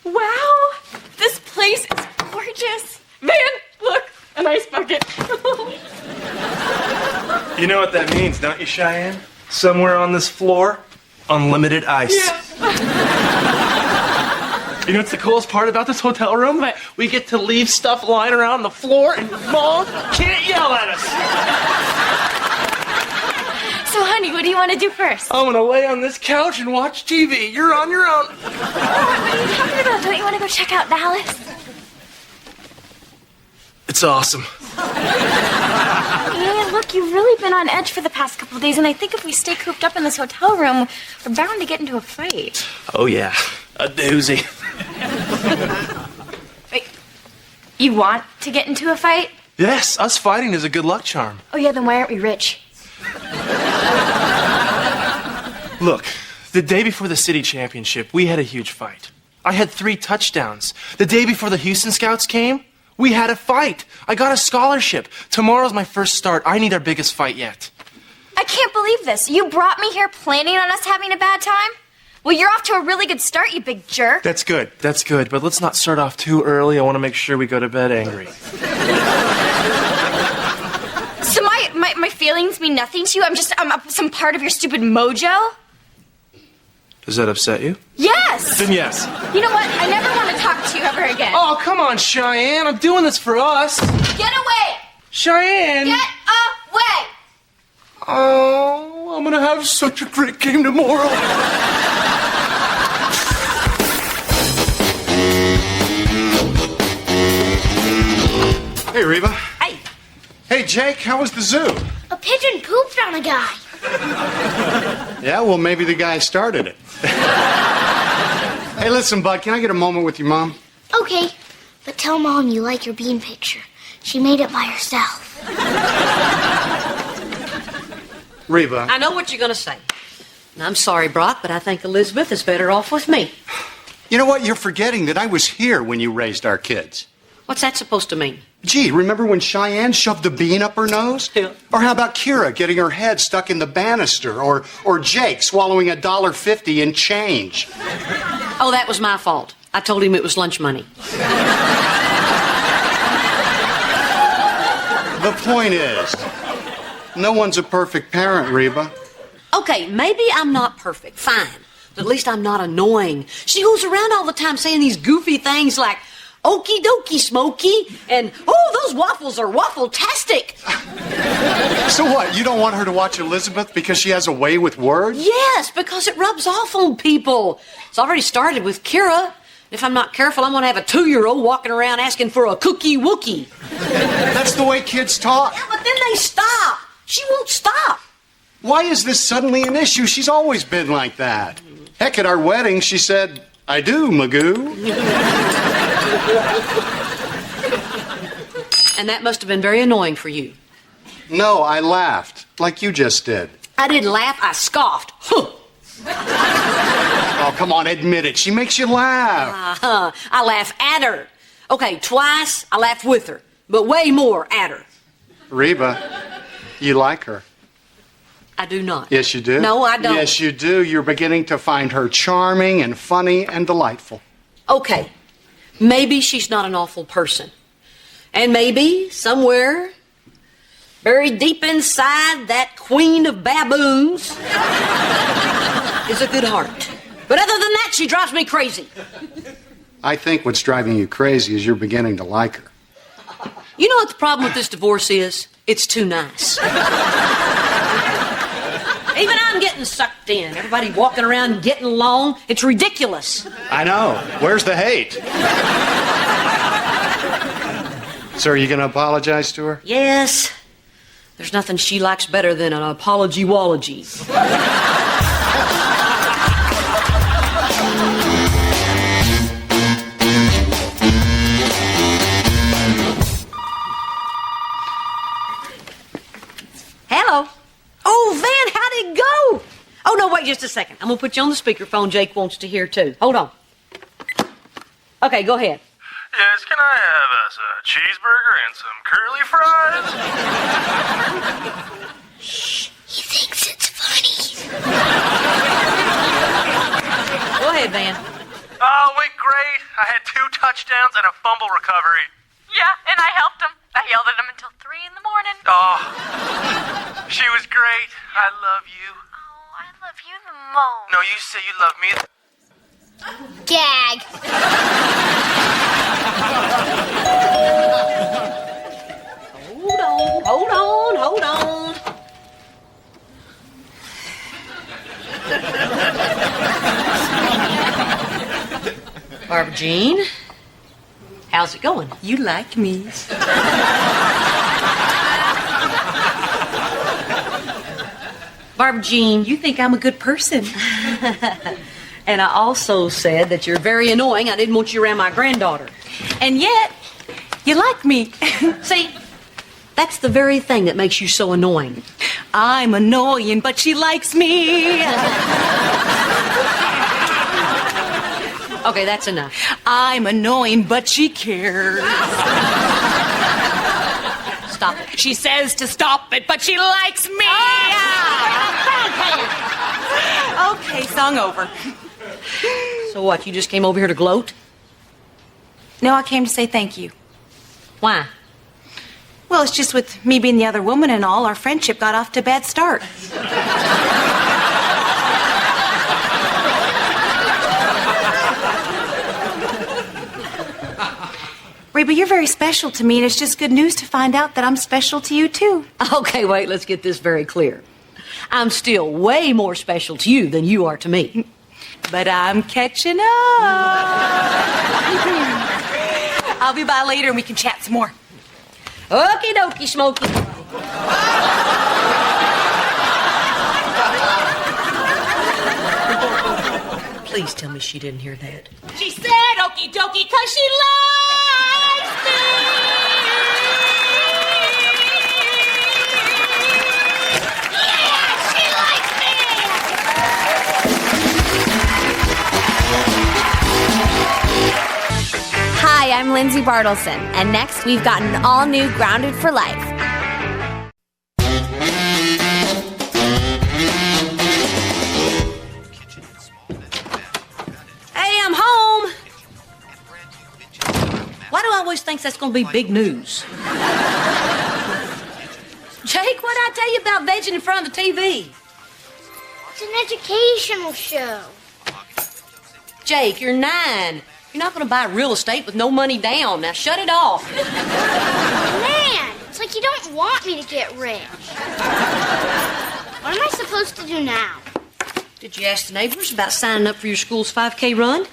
Speaker 8: Wow, this place is gorgeous. Van, look, an ice bucket.
Speaker 3: You know what that means, don't you, Cheyenne? Somewhere on this floor, unlimited ice.
Speaker 8: Yeah.
Speaker 3: You know what's the coolest part about this hotel room? We get to leave stuff lying around the floor and Mom can't yell at us.
Speaker 8: So, honey, what do you want to do first?
Speaker 3: I'm gonna lay on this couch and watch TV. You're on your own.
Speaker 8: What are you talking about? Don't you want to go check out Dallas?
Speaker 3: It's awesome.
Speaker 8: Yeah, look, you've really been on edge for the past couple of days, and I think if we stay cooped up in this hotel room, we're bound to get into a fight.
Speaker 3: Oh, yeah. A doozy.
Speaker 8: Wait, you want to get into a fight?
Speaker 3: Yes, us fighting is a good luck charm.
Speaker 8: Oh, yeah, then why aren't we rich?
Speaker 3: Look, the day before the city championship, we had a huge fight. I had 3 touchdowns. The day before the Houston Scouts came, we had a fight. I got a scholarship. Tomorrow's my first start. I need our biggest fight yet.
Speaker 8: I can't believe this. You brought me here planning on us having a bad time? Well, you're off to a really good start, you big jerk.
Speaker 3: That's good. That's good. But let's not start off too early. I want to make sure we go to bed angry.
Speaker 8: So my feelings mean nothing to you? I'm some part of your stupid mojo?
Speaker 3: Does that upset you?
Speaker 8: Yes!
Speaker 3: Then yes.
Speaker 8: You know what? I never want to talk to you ever again.
Speaker 3: Oh, come on, Cheyenne. I'm doing this for us.
Speaker 8: Get away!
Speaker 3: Cheyenne!
Speaker 8: Get away!
Speaker 3: Oh, I'm gonna have such a great game tomorrow.
Speaker 1: Hey, Reba.
Speaker 11: Hey.
Speaker 1: Hey, Jake, how was the zoo?
Speaker 11: A pigeon pooped on a guy.
Speaker 1: Yeah, well, maybe the guy started it. Hey, listen, bud, can I get a moment with your mom?
Speaker 11: Okay, but tell Mom you like your bean picture. She made it by herself.
Speaker 1: Reba.
Speaker 4: I know what you're going to say. And I'm sorry, Brock, but I think Elizabeth is better off with me.
Speaker 1: You know what? You're forgetting that I was here when you raised our kids.
Speaker 4: What's that supposed to mean?
Speaker 1: Gee, remember when Cheyenne shoved a bean up her nose?
Speaker 4: Yeah.
Speaker 1: Or how about Kira getting her head stuck in the banister? Or Jake swallowing $1.50 in change?
Speaker 4: Oh, that was my fault. I told him it was lunch money.
Speaker 1: The point is, no one's a perfect parent, Reba.
Speaker 4: Okay, maybe I'm not perfect. Fine. But at least I'm not annoying. She goes around all the time saying these goofy things like, okie dokie, Smokey, and, oh, those waffles are waffle-tastic.
Speaker 1: So what, you don't want her to watch Elizabeth because she has a way with words?
Speaker 4: Yes, because it rubs off on people. It's already started with Kira. If I'm not careful, I'm going to have a 2-year-old walking around asking for a cookie wookie.
Speaker 1: That's the way kids talk.
Speaker 4: Yeah, but then they stop. She won't stop.
Speaker 1: Why is this suddenly an issue? She's always been like that. Heck, at our wedding, she said, I do, Magoo.
Speaker 4: And that must have been very annoying for you.
Speaker 1: No, I laughed, like you just did.
Speaker 4: I didn't laugh, I scoffed. Huh.
Speaker 1: Oh, come on, admit it. She makes you laugh.
Speaker 4: I laugh at her. Okay, twice I laughed with her, but way more at her.
Speaker 1: Reba, you like her.
Speaker 4: I do not.
Speaker 1: Yes, you do.
Speaker 4: No, I don't.
Speaker 1: Yes, you do. You're beginning to find her charming and funny and delightful.
Speaker 4: Okay, maybe she's not an awful person. And maybe somewhere, buried deep inside that queen of baboons, is a good heart. But other than that, she drives me crazy.
Speaker 1: I think what's driving you crazy is you're beginning to like her.
Speaker 4: You know what the problem with this divorce is? It's too nice. Even I'm getting sucked in. Everybody walking around getting along. It's ridiculous.
Speaker 1: I know. Where's the hate? So are you going to apologize to her?
Speaker 4: Yes. There's nothing she likes better than an apology-wology. Hello. Oh, Van, how'd it go? Oh, no, wait just a second. I'm going to put you on the speakerphone. Jake wants to hear, too. Hold on. Okay, go ahead.
Speaker 3: Yes, can I have us a cheeseburger and some curly fries?
Speaker 11: He thinks it's funny.
Speaker 4: Go ahead, Van.
Speaker 3: Oh, went great. I had 2 touchdowns and a fumble recovery.
Speaker 13: Yeah, and I helped him. I yelled at him until 3 in the morning.
Speaker 3: Oh, she was great. I love you.
Speaker 13: Oh, I love you the most.
Speaker 3: No, you say you love me.
Speaker 11: Gag.
Speaker 4: Hold on. Barbara Jean, how's it going?
Speaker 9: You like me.
Speaker 4: Barbara Jean,
Speaker 9: You think I'm a good person.
Speaker 4: and I also said that you're very annoying. I didn't want you around my granddaughter.
Speaker 9: And yet, you like me.
Speaker 4: See, that's the very thing that makes you so annoying.
Speaker 9: I'm annoying, but she likes me.
Speaker 4: Okay, that's enough.
Speaker 9: I'm annoying, but she cares.
Speaker 4: Stop it.
Speaker 9: She says to stop it, but she likes me. Okay, song over.
Speaker 4: So what, you just came over here to gloat?
Speaker 9: No, I came to say thank you.
Speaker 4: Why?
Speaker 9: Well, it's just with me being the other woman and all, our friendship got off to a bad start. Reba, you're very special to me, and it's just good news to find out that I'm special to you, too.
Speaker 4: Okay, wait, let's get this very clear. I'm still way more special to you than you are to me.
Speaker 9: But I'm catching up. I'll be by later and we can chat some more.
Speaker 4: Okie dokie, Smokey. Please tell me she didn't hear that.
Speaker 9: She said okie dokie because she likes me. Yeah, she likes me.
Speaker 5: Hi, I'm Lindsay Bartleson, and next we've got an all-new Grounded for Life.
Speaker 4: Hey, I'm home. Why do I always think that's going to be big news? Jake, what did I tell you about vegging in front of the TV?
Speaker 11: It's an educational show.
Speaker 4: Jake, you're 9. You're not going to buy real estate with no money down. Now shut it off.
Speaker 11: Man, it's like you don't want me to get rich. What am I supposed to do now?
Speaker 4: Did you ask the neighbors about signing up for your school's 5K run?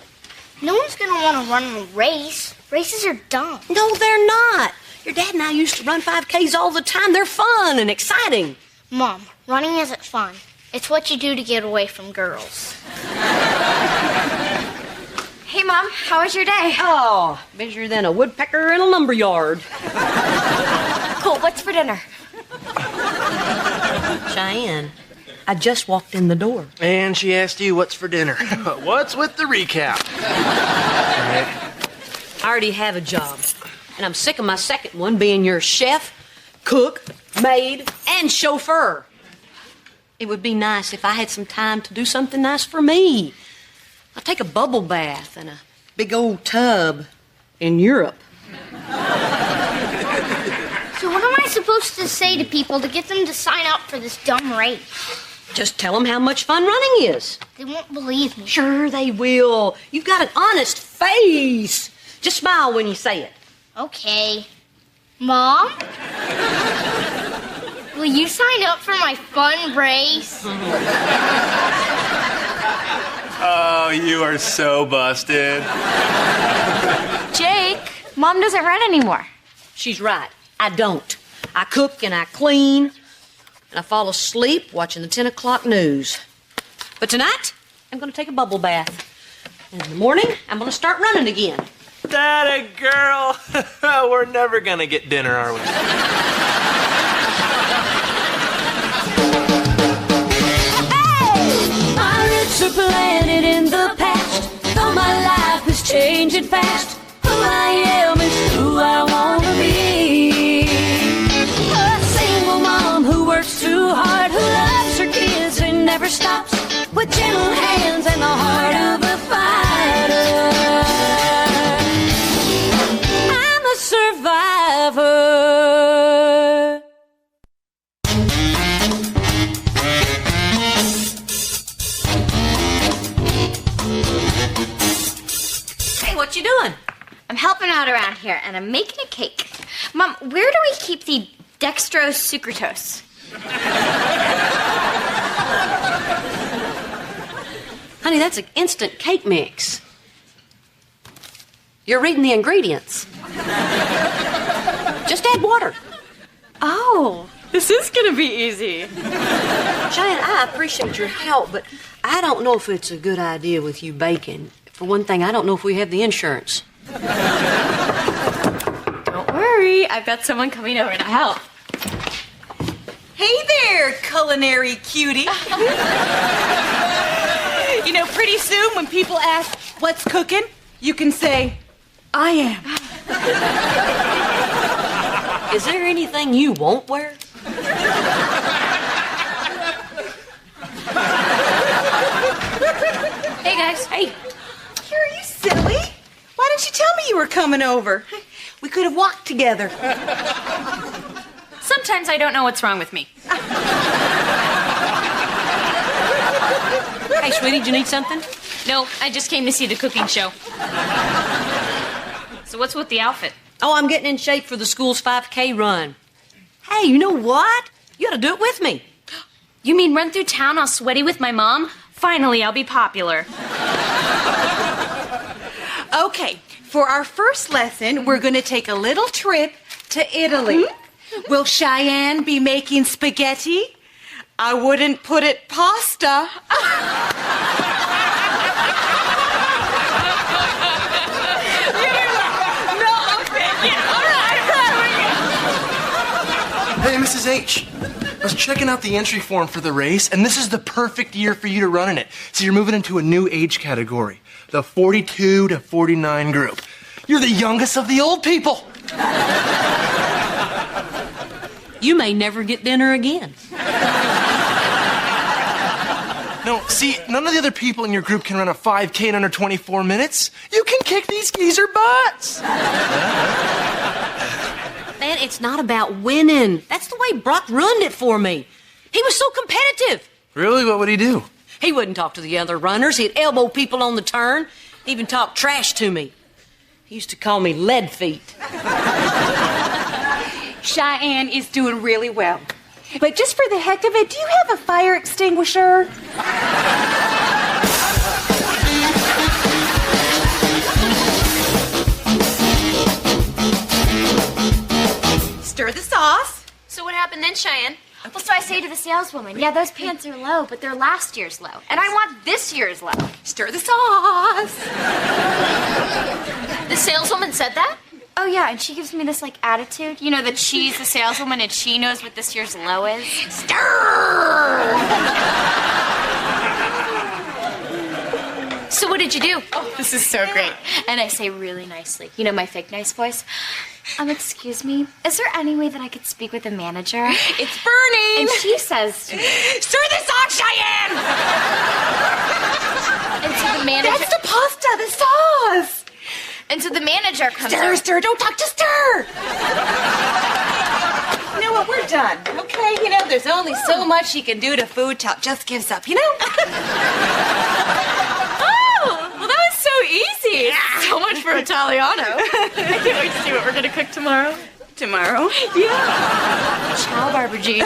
Speaker 11: No one's going to want to run a race. Races are dumb.
Speaker 4: No, they're not. Your dad and I used to run 5Ks all the time. They're fun and exciting.
Speaker 11: Mom, running isn't fun. It's what you do to get away from girls.
Speaker 5: Hey, Mom, how was your day?
Speaker 4: Oh, busier than a woodpecker in a lumberyard.
Speaker 5: Cool, what's for dinner?
Speaker 4: Cheyenne, I just walked in the door.
Speaker 3: And she asked you what's for dinner. What's with the recap?
Speaker 4: I already have a job, and I'm sick of my second one being your chef, cook, maid, and chauffeur. It would be nice if I had some time to do something nice for me. I'll take a bubble bath and a big old tub in Europe.
Speaker 11: So what am I supposed to say to people to get them to sign up for this dumb race?
Speaker 4: Just tell them how much fun running is.
Speaker 11: They won't believe me.
Speaker 4: Sure they will. You've got an honest face. Just smile when you say it.
Speaker 11: Okay. Mom? Will you sign up for my fun race?
Speaker 3: Oh, you are so busted.
Speaker 8: Jake, Mom doesn't run anymore.
Speaker 4: She's right. I don't. I cook and I clean, and I fall asleep watching the 10 o'clock news. But tonight, I'm going to take a bubble bath. And in the morning, I'm going to start running again.
Speaker 14: That a girl. We're never going to get dinner, are we?
Speaker 7: My roots are planted in the past, though my life is changing fast. Who I am is who I want to be. A single mom who works too hard, who loves her kids and never stops, with gentle hands and the heart of a fighter. I'm a survivor.
Speaker 4: Hey, what you doing?
Speaker 5: I'm helping out around here, and I'm making a cake. Mom, where do we keep the dextrose sucralose?
Speaker 4: Honey, that's an instant cake mix. You're reading the ingredients. Just add water.
Speaker 10: Oh, this is going to be easy.
Speaker 4: Cheyenne, I appreciate your help, but I don't know if it's a good idea with you baking. For one thing, I don't know if we have the insurance.
Speaker 10: Don't worry, I've got someone coming over to help.
Speaker 9: Hey there, culinary cutie. You know, pretty soon when people ask, what's cooking? You can say, I am.
Speaker 4: Is there anything you won't wear?
Speaker 5: Hey, guys.
Speaker 9: Hey, are you silly? Why didn't you tell me you were coming over? We could have walked together.
Speaker 5: Sometimes I don't know what's wrong with me.
Speaker 4: Hey, sweetie, do you need something?
Speaker 5: No, I just came to see the cooking show. So what's with the outfit?
Speaker 4: Oh, I'm getting in shape for the school's 5K run. Hey, you know what? You ought to do it with me.
Speaker 5: You mean run through town all sweaty with my mom? Finally, I'll be popular.
Speaker 9: Okay, for our first lesson, we're going to take a little trip to Italy. Will Cheyenne be making spaghetti? I wouldn't put it pasta.
Speaker 3: Hey, Mrs. H. I was checking out the entry form for the race, and this is the perfect year for you to run in it. So you're moving into a new age category, the 42 to 49 group. You're the youngest of the old people.
Speaker 4: You may never get dinner again.
Speaker 3: No, see, none of the other people in your group can run a 5K in under 24 minutes. You can kick these geezer butts.
Speaker 4: Man, it's not about winning. That's the way Brock ruined it for me. He was so competitive.
Speaker 3: Really? What would he do?
Speaker 4: He wouldn't talk to the other runners. He'd elbow people on the turn. He even talked trash to me. He used to call me lead feet.
Speaker 9: Cheyenne is doing really well. But just for the heck of it, do you have a fire extinguisher? Stir the sauce.
Speaker 5: So what happened then, Cheyenne? Well, so I say to the saleswoman, yeah, those pants are low, but they're last year's low. And I want this year's low.
Speaker 9: Stir the sauce.
Speaker 5: The saleswoman said that? Oh, yeah, and she gives me this, like, attitude. You know, that she's the saleswoman and she knows what this year's low is. Stir! So what did you do?
Speaker 9: Oh, this is so great.
Speaker 5: And I say really nicely, you know, my fake nice voice. Excuse me, is there any way that I could speak with the manager?
Speaker 9: It's burning!
Speaker 5: And she says to me,
Speaker 9: stir this on, Cheyenne!
Speaker 5: And so the manager...
Speaker 9: That's the pasta, the sauce!
Speaker 5: And so the manager comes
Speaker 9: Stir, don't talk, just stir! You know what, we're done, okay? You know, there's only so much you can do to food till it just gives up, you know?
Speaker 10: Oh, well, that was so easy.
Speaker 9: Yeah.
Speaker 10: So
Speaker 8: for Italiano. I can't wait to see what we're going to cook tomorrow.
Speaker 2: Tomorrow?
Speaker 8: Yeah. Ciao, Barbara Jean.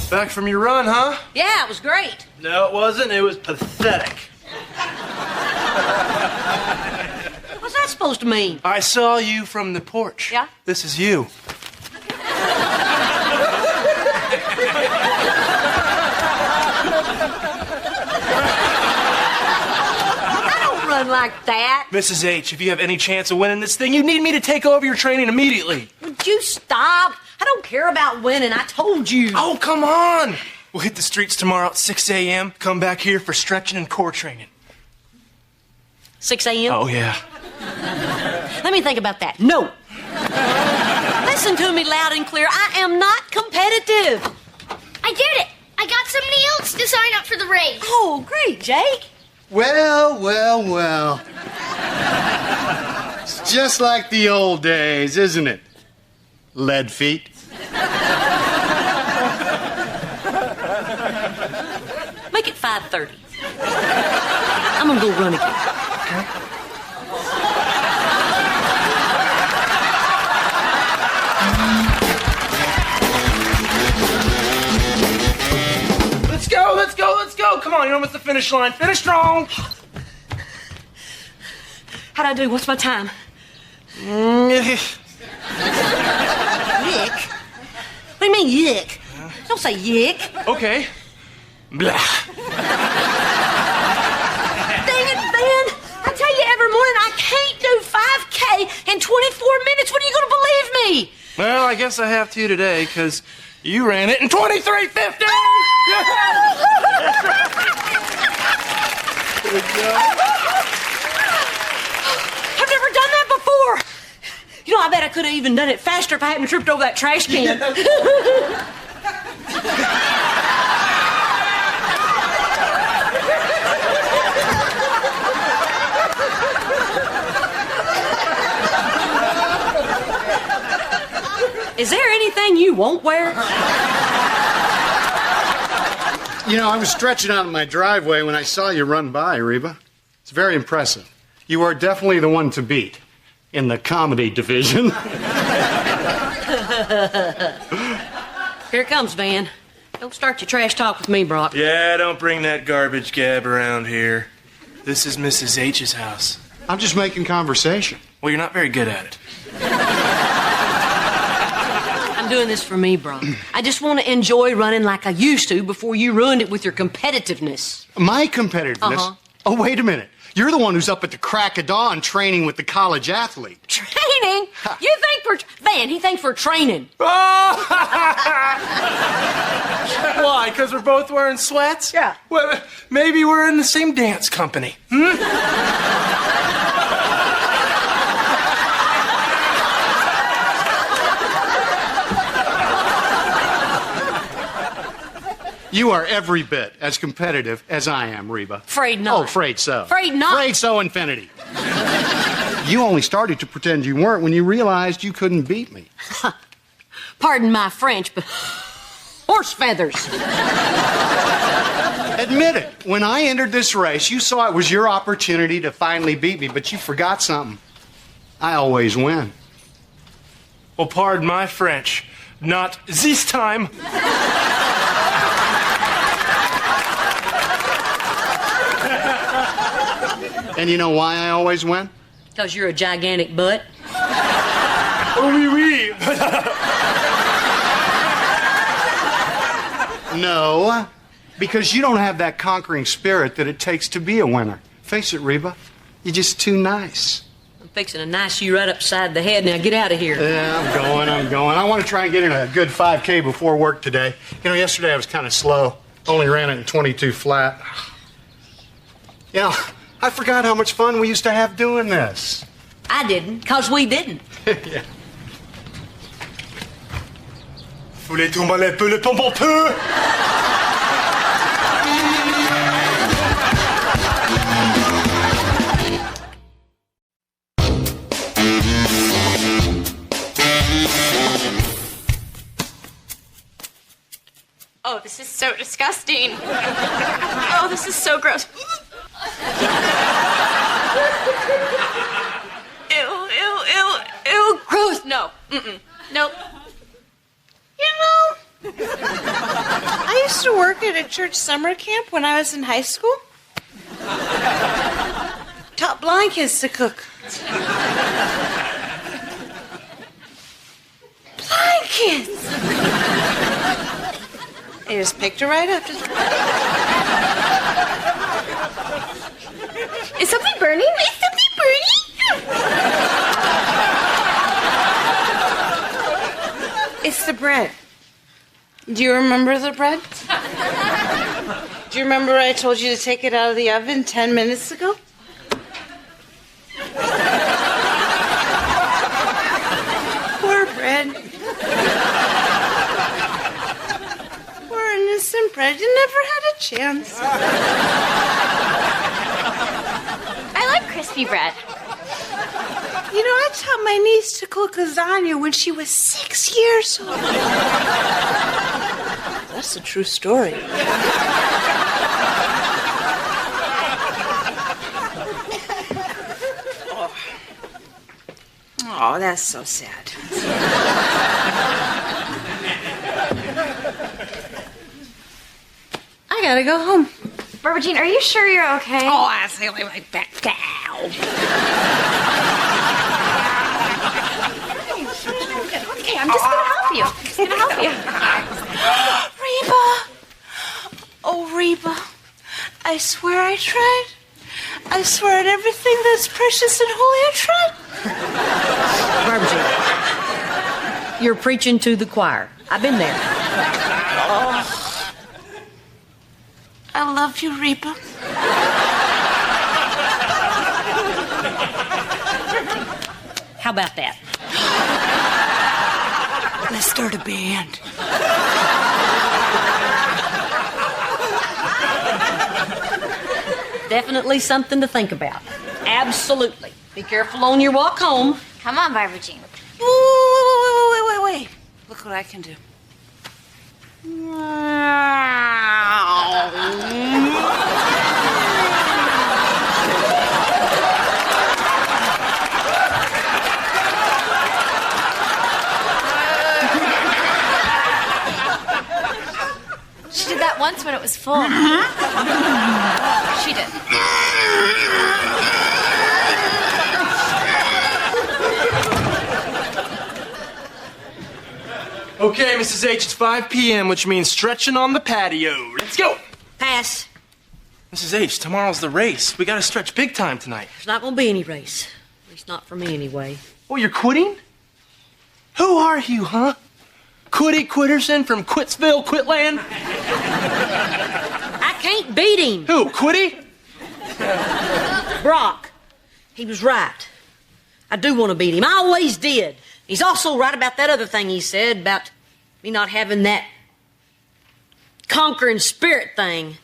Speaker 3: Back from your run, huh?
Speaker 4: Yeah, it was great.
Speaker 14: No, it wasn't. It was pathetic.
Speaker 4: What's that supposed to mean?
Speaker 3: I saw you from the porch.
Speaker 4: Yeah?
Speaker 3: This is you.
Speaker 4: I don't run like that.
Speaker 3: Mrs. H, if you have any chance of winning this thing, you need me to take over your training immediately.
Speaker 4: Would you stop? I don't care about winning. I told you.
Speaker 3: Oh, come on. We'll hit the streets tomorrow at 6 a.m. Come back here for stretching and core training.
Speaker 4: 6 a.m.?
Speaker 3: Oh, yeah.
Speaker 4: Let me think about that. No. Listen to me loud and clear. I am not competitive.
Speaker 11: I did it. I got somebody else to sign up for the race.
Speaker 4: Oh, great, Jake.
Speaker 1: Well, well, well. It's just like the old days, isn't it? Lead feet.
Speaker 4: Make it 5:30. I'm gonna go run again.
Speaker 3: Let's go, let's go, let's go. Come on, you're almost at the finish line. Finish strong.
Speaker 4: How'd I do? What's my time? Yick? What do you mean, yick? Don't say yick.
Speaker 3: Okay. Blah.
Speaker 4: Dang it, Van. I tell you every morning I can't do 5K in 24 minutes. When are you going to believe me?
Speaker 3: Well, I guess I have to today, because you ran it in 23:50.
Speaker 4: I've never done that before. You know, I bet I could have even done it faster if I hadn't tripped over that trash can. Is there anything you won't wear?
Speaker 1: You know, I was stretching out in my driveway when I saw you run by, Reba. It's very impressive. You are definitely the one to beat in the comedy division.
Speaker 4: Here it comes, Van. Don't start your trash talk with me, Brock.
Speaker 3: Yeah, don't bring that garbage gab around here. This is Mrs. H's house.
Speaker 1: I'm just making conversation.
Speaker 3: Well, you're not very good at it.
Speaker 4: I'm doing this for me, Brock. I just want to enjoy running like I used to before you ruined it with your competitiveness.
Speaker 1: My competitiveness?
Speaker 4: Uh-huh.
Speaker 1: Oh, wait a minute. You're the one who's up at the crack of dawn training with the college athlete.
Speaker 4: Training? You think for... Van, he thinks for training.
Speaker 3: Why? Because we're both wearing sweats?
Speaker 4: Yeah.
Speaker 3: Well, maybe we're in the same dance company.
Speaker 1: You are every bit as competitive as I am, Reba.
Speaker 4: Afraid not.
Speaker 1: Oh, afraid so.
Speaker 4: Afraid not.
Speaker 1: Afraid so, infinity. You only started to pretend you weren't when you realized you couldn't beat me.
Speaker 4: Pardon my French, but horse feathers.
Speaker 1: Admit it. When I entered this race, you saw it was your opportunity to finally beat me, but you forgot something. I always win.
Speaker 3: Well, pardon my French. Not this time.
Speaker 1: And you know why I always win?
Speaker 4: Because you're a gigantic butt.
Speaker 3: Oh, oui, oui.
Speaker 1: No, because you don't have that conquering spirit that it takes to be a winner. Face it, Reba, you're just too nice.
Speaker 4: I'm fixing to nice you right upside the head. Now get out of here.
Speaker 1: Yeah, I'm going. I want to try and get in a good 5K before work today. You know, yesterday I was kind of slow. Only ran it in 22 flat. You know, I forgot how much fun we used to have doing this.
Speaker 4: I didn't, because we didn't.
Speaker 1: Yeah.
Speaker 3: Voulez tomber un peu le pompon peu?
Speaker 4: Oh,
Speaker 5: Oh, this is so disgusting. Oh, this is so gross. Ew, ew, ew, ew, gross. No, nope.
Speaker 15: You know, I used to work at a church summer camp when I was in high school. Taught blind kids to cook. Blind kids! They just picked her right up.
Speaker 5: Is something burning? Is something burning?
Speaker 15: It's the bread. Do you remember the bread? Do you remember I told you to take it out of the oven 10 minutes ago? Poor bread. Poor innocent bread. You never had a chance.
Speaker 5: I like crispy bread.
Speaker 15: You know, I taught my niece to cook lasagna when she was 6 years old. That's a true story. Oh, that's so sad. I gotta go home.
Speaker 5: Barbara Jean, are you sure you're okay?
Speaker 15: Oh, I feel like my back cow.
Speaker 5: Okay, I'm just gonna help you. I'm just gonna help you.
Speaker 15: Reba! Oh, Reba. I swear I tried. I swear at everything that's precious and holy I tried.
Speaker 4: Barbara Jean, you're preaching to the choir. I've been there.
Speaker 15: Oh. I love you, Reba.
Speaker 4: How about that?
Speaker 15: Let's start a band.
Speaker 4: Definitely something to think about. Absolutely. Be careful on your walk home.
Speaker 5: Come on, Barbara Jean.
Speaker 15: Wait. Look what I can do.
Speaker 5: She did that once when it was full. She did.
Speaker 3: Okay, Mrs. H, it's 5 p.m., which means stretching on the patio. Let's go!
Speaker 4: Pass.
Speaker 3: Mrs. H, tomorrow's the race. We gotta stretch big time tonight.
Speaker 4: There's not going to be any race. At least not for me, anyway.
Speaker 3: Oh, you're quitting? Who are you, huh? Quitty Quitterson from Quitsville, Quitland?
Speaker 4: I can't beat him.
Speaker 3: Who, Quitty?
Speaker 4: Brock. He was right. I do want to beat him. I always did. He's also right about that other thing he said about me not having that conquering spirit thing.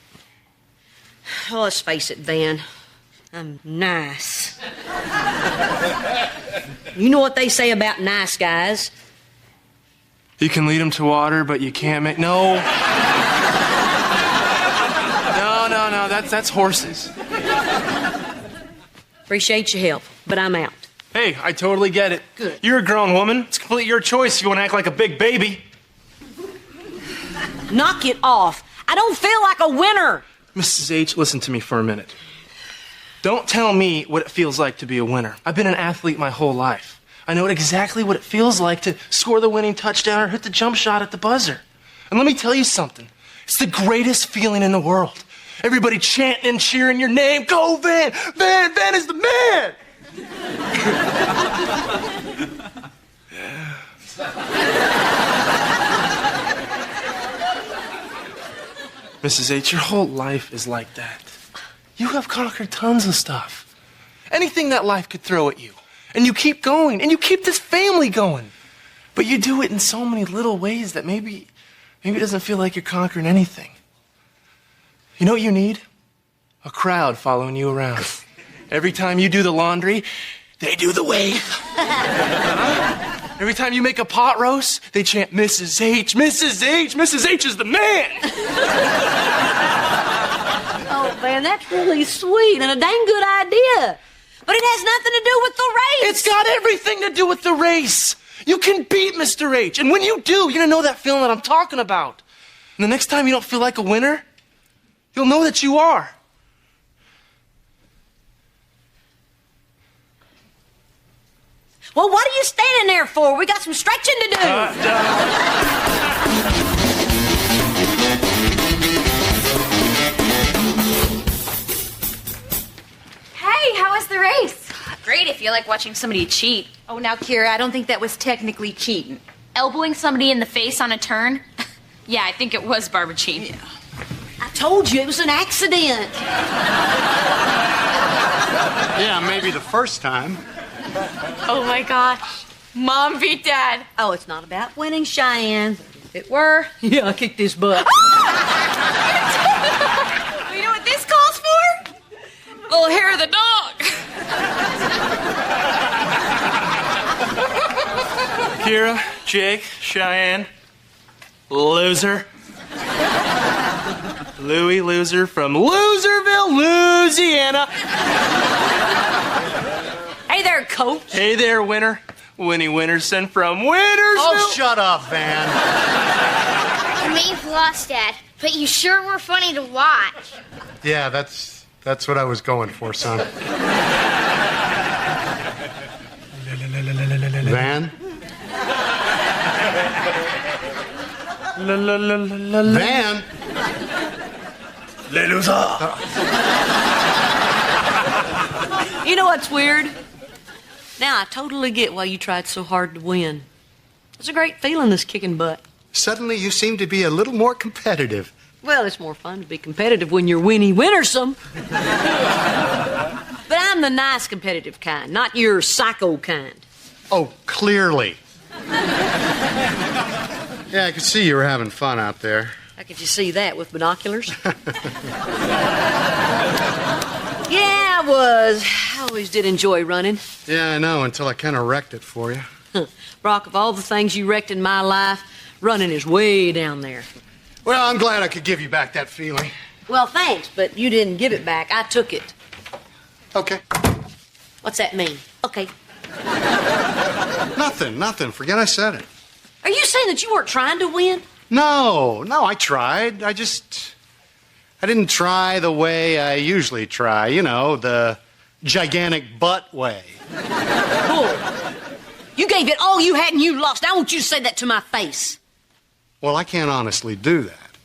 Speaker 4: Oh, let's face it, Van. I'm nice. You know what they say about nice guys?
Speaker 3: You can lead them to water, but you can't make... No. No, that's horses.
Speaker 4: Appreciate your help, but I'm out.
Speaker 3: Hey, I totally get it.
Speaker 4: Good.
Speaker 3: You're a grown woman. It's completely your choice if you want to act like a big baby.
Speaker 4: Knock it off. I don't feel like a winner.
Speaker 3: Mrs. H, listen to me for a minute. Don't tell me what it feels like to be a winner. I've been an athlete my whole life. I know exactly what it feels like to score the winning touchdown or hit the jump shot at the buzzer. And let me tell you something. It's the greatest feeling in the world. Everybody chanting and cheering your name. Go, Van! Van is the man! Mrs. H, your whole life is like that. You have conquered tons of stuff. Anything that life could throw at you. And you keep going, and you keep this family going. But you do it in so many little ways that maybe it doesn't feel like you're conquering anything. You know what you need? A crowd following you around. Every time you do the laundry, they do the wave. Every time you make a pot roast, they chant Mrs. H, Mrs. H, Mrs. H is the man.
Speaker 4: Oh, man, that's really sweet and a dang good idea. But it has nothing to do with the race.
Speaker 3: It's got everything to do with the race. You can beat Mr. H. And when you do, you're going to know that feeling that I'm talking about. And the next time you don't feel like a winner, you'll know that you are.
Speaker 4: Well, what are you standing there for? We got some stretching to do.
Speaker 8: Hey, how was the race?
Speaker 5: Great if you like watching somebody cheat.
Speaker 9: Oh, now, Kira, I don't think that was technically cheating.
Speaker 5: Elbowing somebody in the face on a turn? Yeah, I think it was barber cheating. Yeah.
Speaker 4: I told you it was an accident.
Speaker 1: Yeah, maybe the first time.
Speaker 8: Oh my gosh. Mom beat Dad.
Speaker 4: Oh, it's not about winning, Cheyenne. If it were, yeah, I kicked his butt.
Speaker 8: You know what this calls for? Little hair of the dog.
Speaker 3: Kira, Jake, Cheyenne, loser. Louie Loser from Loserville, Louisiana.
Speaker 4: Hey there, Coach.
Speaker 3: Hey there, winner. Winnie Winterson from Wintersville.
Speaker 1: Oh, shut up, Van.
Speaker 11: You may have lost, Dad, but you sure were funny to watch.
Speaker 1: Yeah, that's what I was going for, son. Van? Van?
Speaker 3: Le loser.
Speaker 4: You know what's weird? Now I totally get why you tried so hard to win. It's a great feeling, this kicking butt.
Speaker 1: Suddenly you seem to be a little more competitive.
Speaker 4: Well, it's more fun to be competitive when you're Winnie Wintersome. But I'm the nice competitive kind, not your psycho kind.
Speaker 1: Oh, clearly. Yeah, I could see you were having fun out there.
Speaker 4: How could you see that with binoculars? Yeah, I was. I always did enjoy running.
Speaker 1: Yeah, I know, until I kind of wrecked it for you.
Speaker 4: Brock, of all the things you wrecked in my life, running is way down there.
Speaker 1: Well, I'm glad I could give you back that feeling.
Speaker 4: Well, thanks, but you didn't give it back. I took it.
Speaker 1: Okay.
Speaker 4: What's that mean? Okay.
Speaker 1: Nothing. Forget I said it.
Speaker 4: Are you saying that you weren't trying to win?
Speaker 1: No, I tried. I didn't try the way I usually try. You know, the gigantic butt way.
Speaker 4: Bull. You gave it all you had and you lost. I want you to say that to my face.
Speaker 1: Well, I can't honestly do that.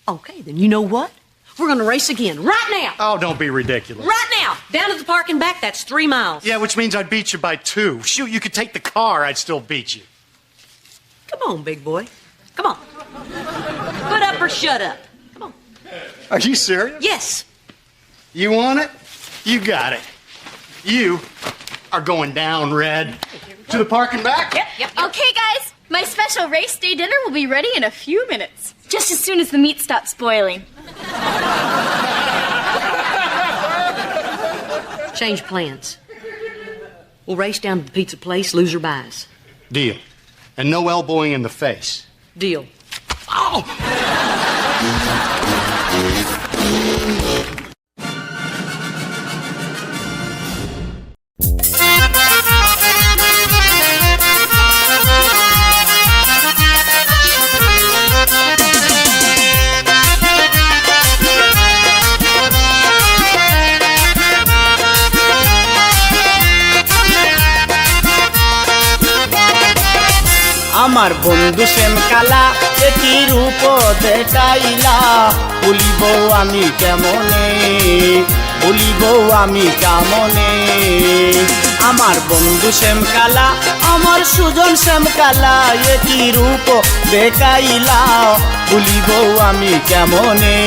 Speaker 4: Okay, then you know what? We're going to race again, right now.
Speaker 1: Oh, don't be ridiculous.
Speaker 4: Right now. Down to the park and back, that's 3 miles.
Speaker 1: Yeah, which means I'd beat you by 2. Shoot, you could take the car, I'd still beat you.
Speaker 4: Come on, big boy. Come on. Put up or shut up. Come on.
Speaker 1: Are you serious?
Speaker 4: Yes.
Speaker 1: You want it? You got it. You are going down, Red. To the park and back?
Speaker 8: Yep. Okay, guys. My special race day dinner will be ready in a few minutes. Just as soon as the meat stops spoiling.
Speaker 4: Change plans. We'll race down to the pizza place, loser buys.
Speaker 1: Deal. And no elbowing in the face.
Speaker 4: Deal.
Speaker 1: Oh!
Speaker 16: আমার বন্ধু শ্যাম কালা একই রূপ দেখাইলা বলিব আমি কেমনে আমার বন্ধু শ্যাম কালা আমার সুজন শ্যাম কালা একই রূপ দেখাইলা বলিব আমি কেমনে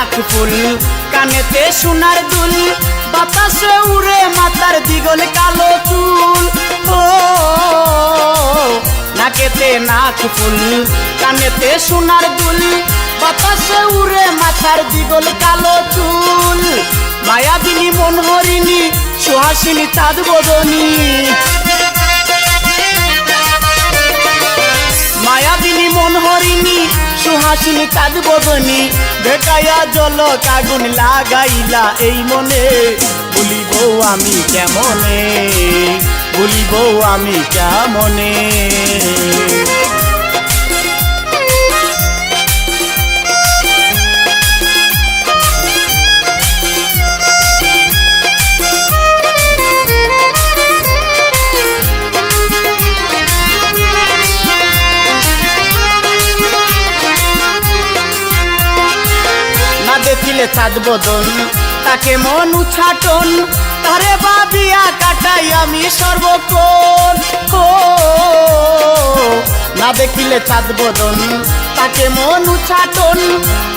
Speaker 16: নাক ফুল কানেতে সোনার দুল বাতাসে উড়ে মাথার দ্বিগুণ কালো চুল ও নাকেতে নাক ফুল কানেতে সোনার দুল বাতাসে উড়ে মাথার দ্বিগুণ কালো চুল মায়াবিনী মনোহরিণী সুহাসিনী চাঁদ বদনী মায়াবিনী মনোহরিণী সুহাসিনী চাঁদ বদনী দেখাইয়া জল কাগুন লাগাইলা এই মনে বলিব আমি কেমনে বলিব আমি কেমনে দেখিলে চাঁদ বদন তাকে মন উচ্ছাটন তারে ভাবিয়া কাটাই আমি সর্বক্ষণ না দেখিলে চাঁদ বদন তাকে মন উচ্ছাটন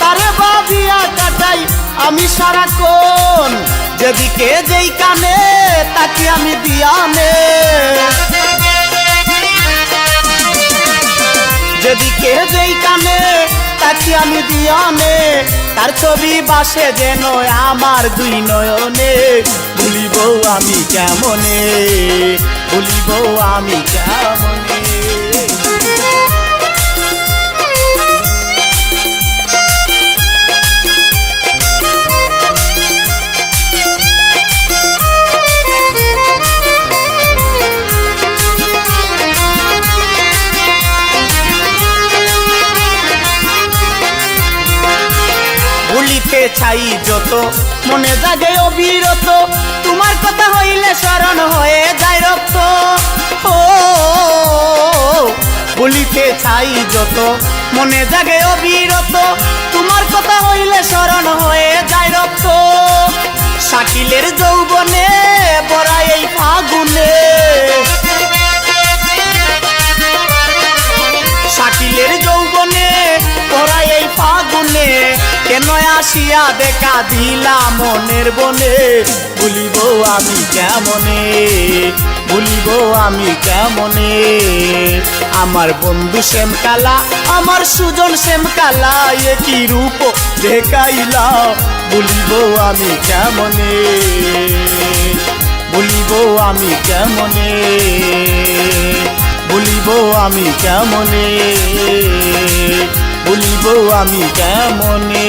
Speaker 16: তারে ভাবিয়া কাটাই আমি সারাক্ষণ যেদিকে যেই কানে তাকে আমি দিয়ানে যেদিকে যেই কানে তাকে আমি দিয়ানে তার ছবি বাসে যেন আমার দুই নয়নে ভুলিব আমি কেমনে ভুলিব আমি কেমনে ভুলিতে ছাই যত মনে জাগে অবিরত তোমার কথা হইলে স্মরণ হয়ে যায় রক্ত ও ভুলিতে ছাই যত মনে জাগে অবিরত তোমার কথা হইলে স্মরণ হয়ে যায় রক্ত শাকিলের যৌবনে বড়া এই ফাগুনে শাকিলের যৌবনে বড়া এই ফাগুনে কেন আসিয়া দেখা দিলা মনের বনে ভুলিব আমি কেমনে ভুলিব আমি কেমনে আমার বন্ধু শ্যাম কালা আমার সুজন শ্যাম কালা একই রূপ দেখাইলা ভুলিব আমি কেমনে ভুলিব আমি কেমনে ভুলিব আমি কেমনে ভুলিব আমি কেমনে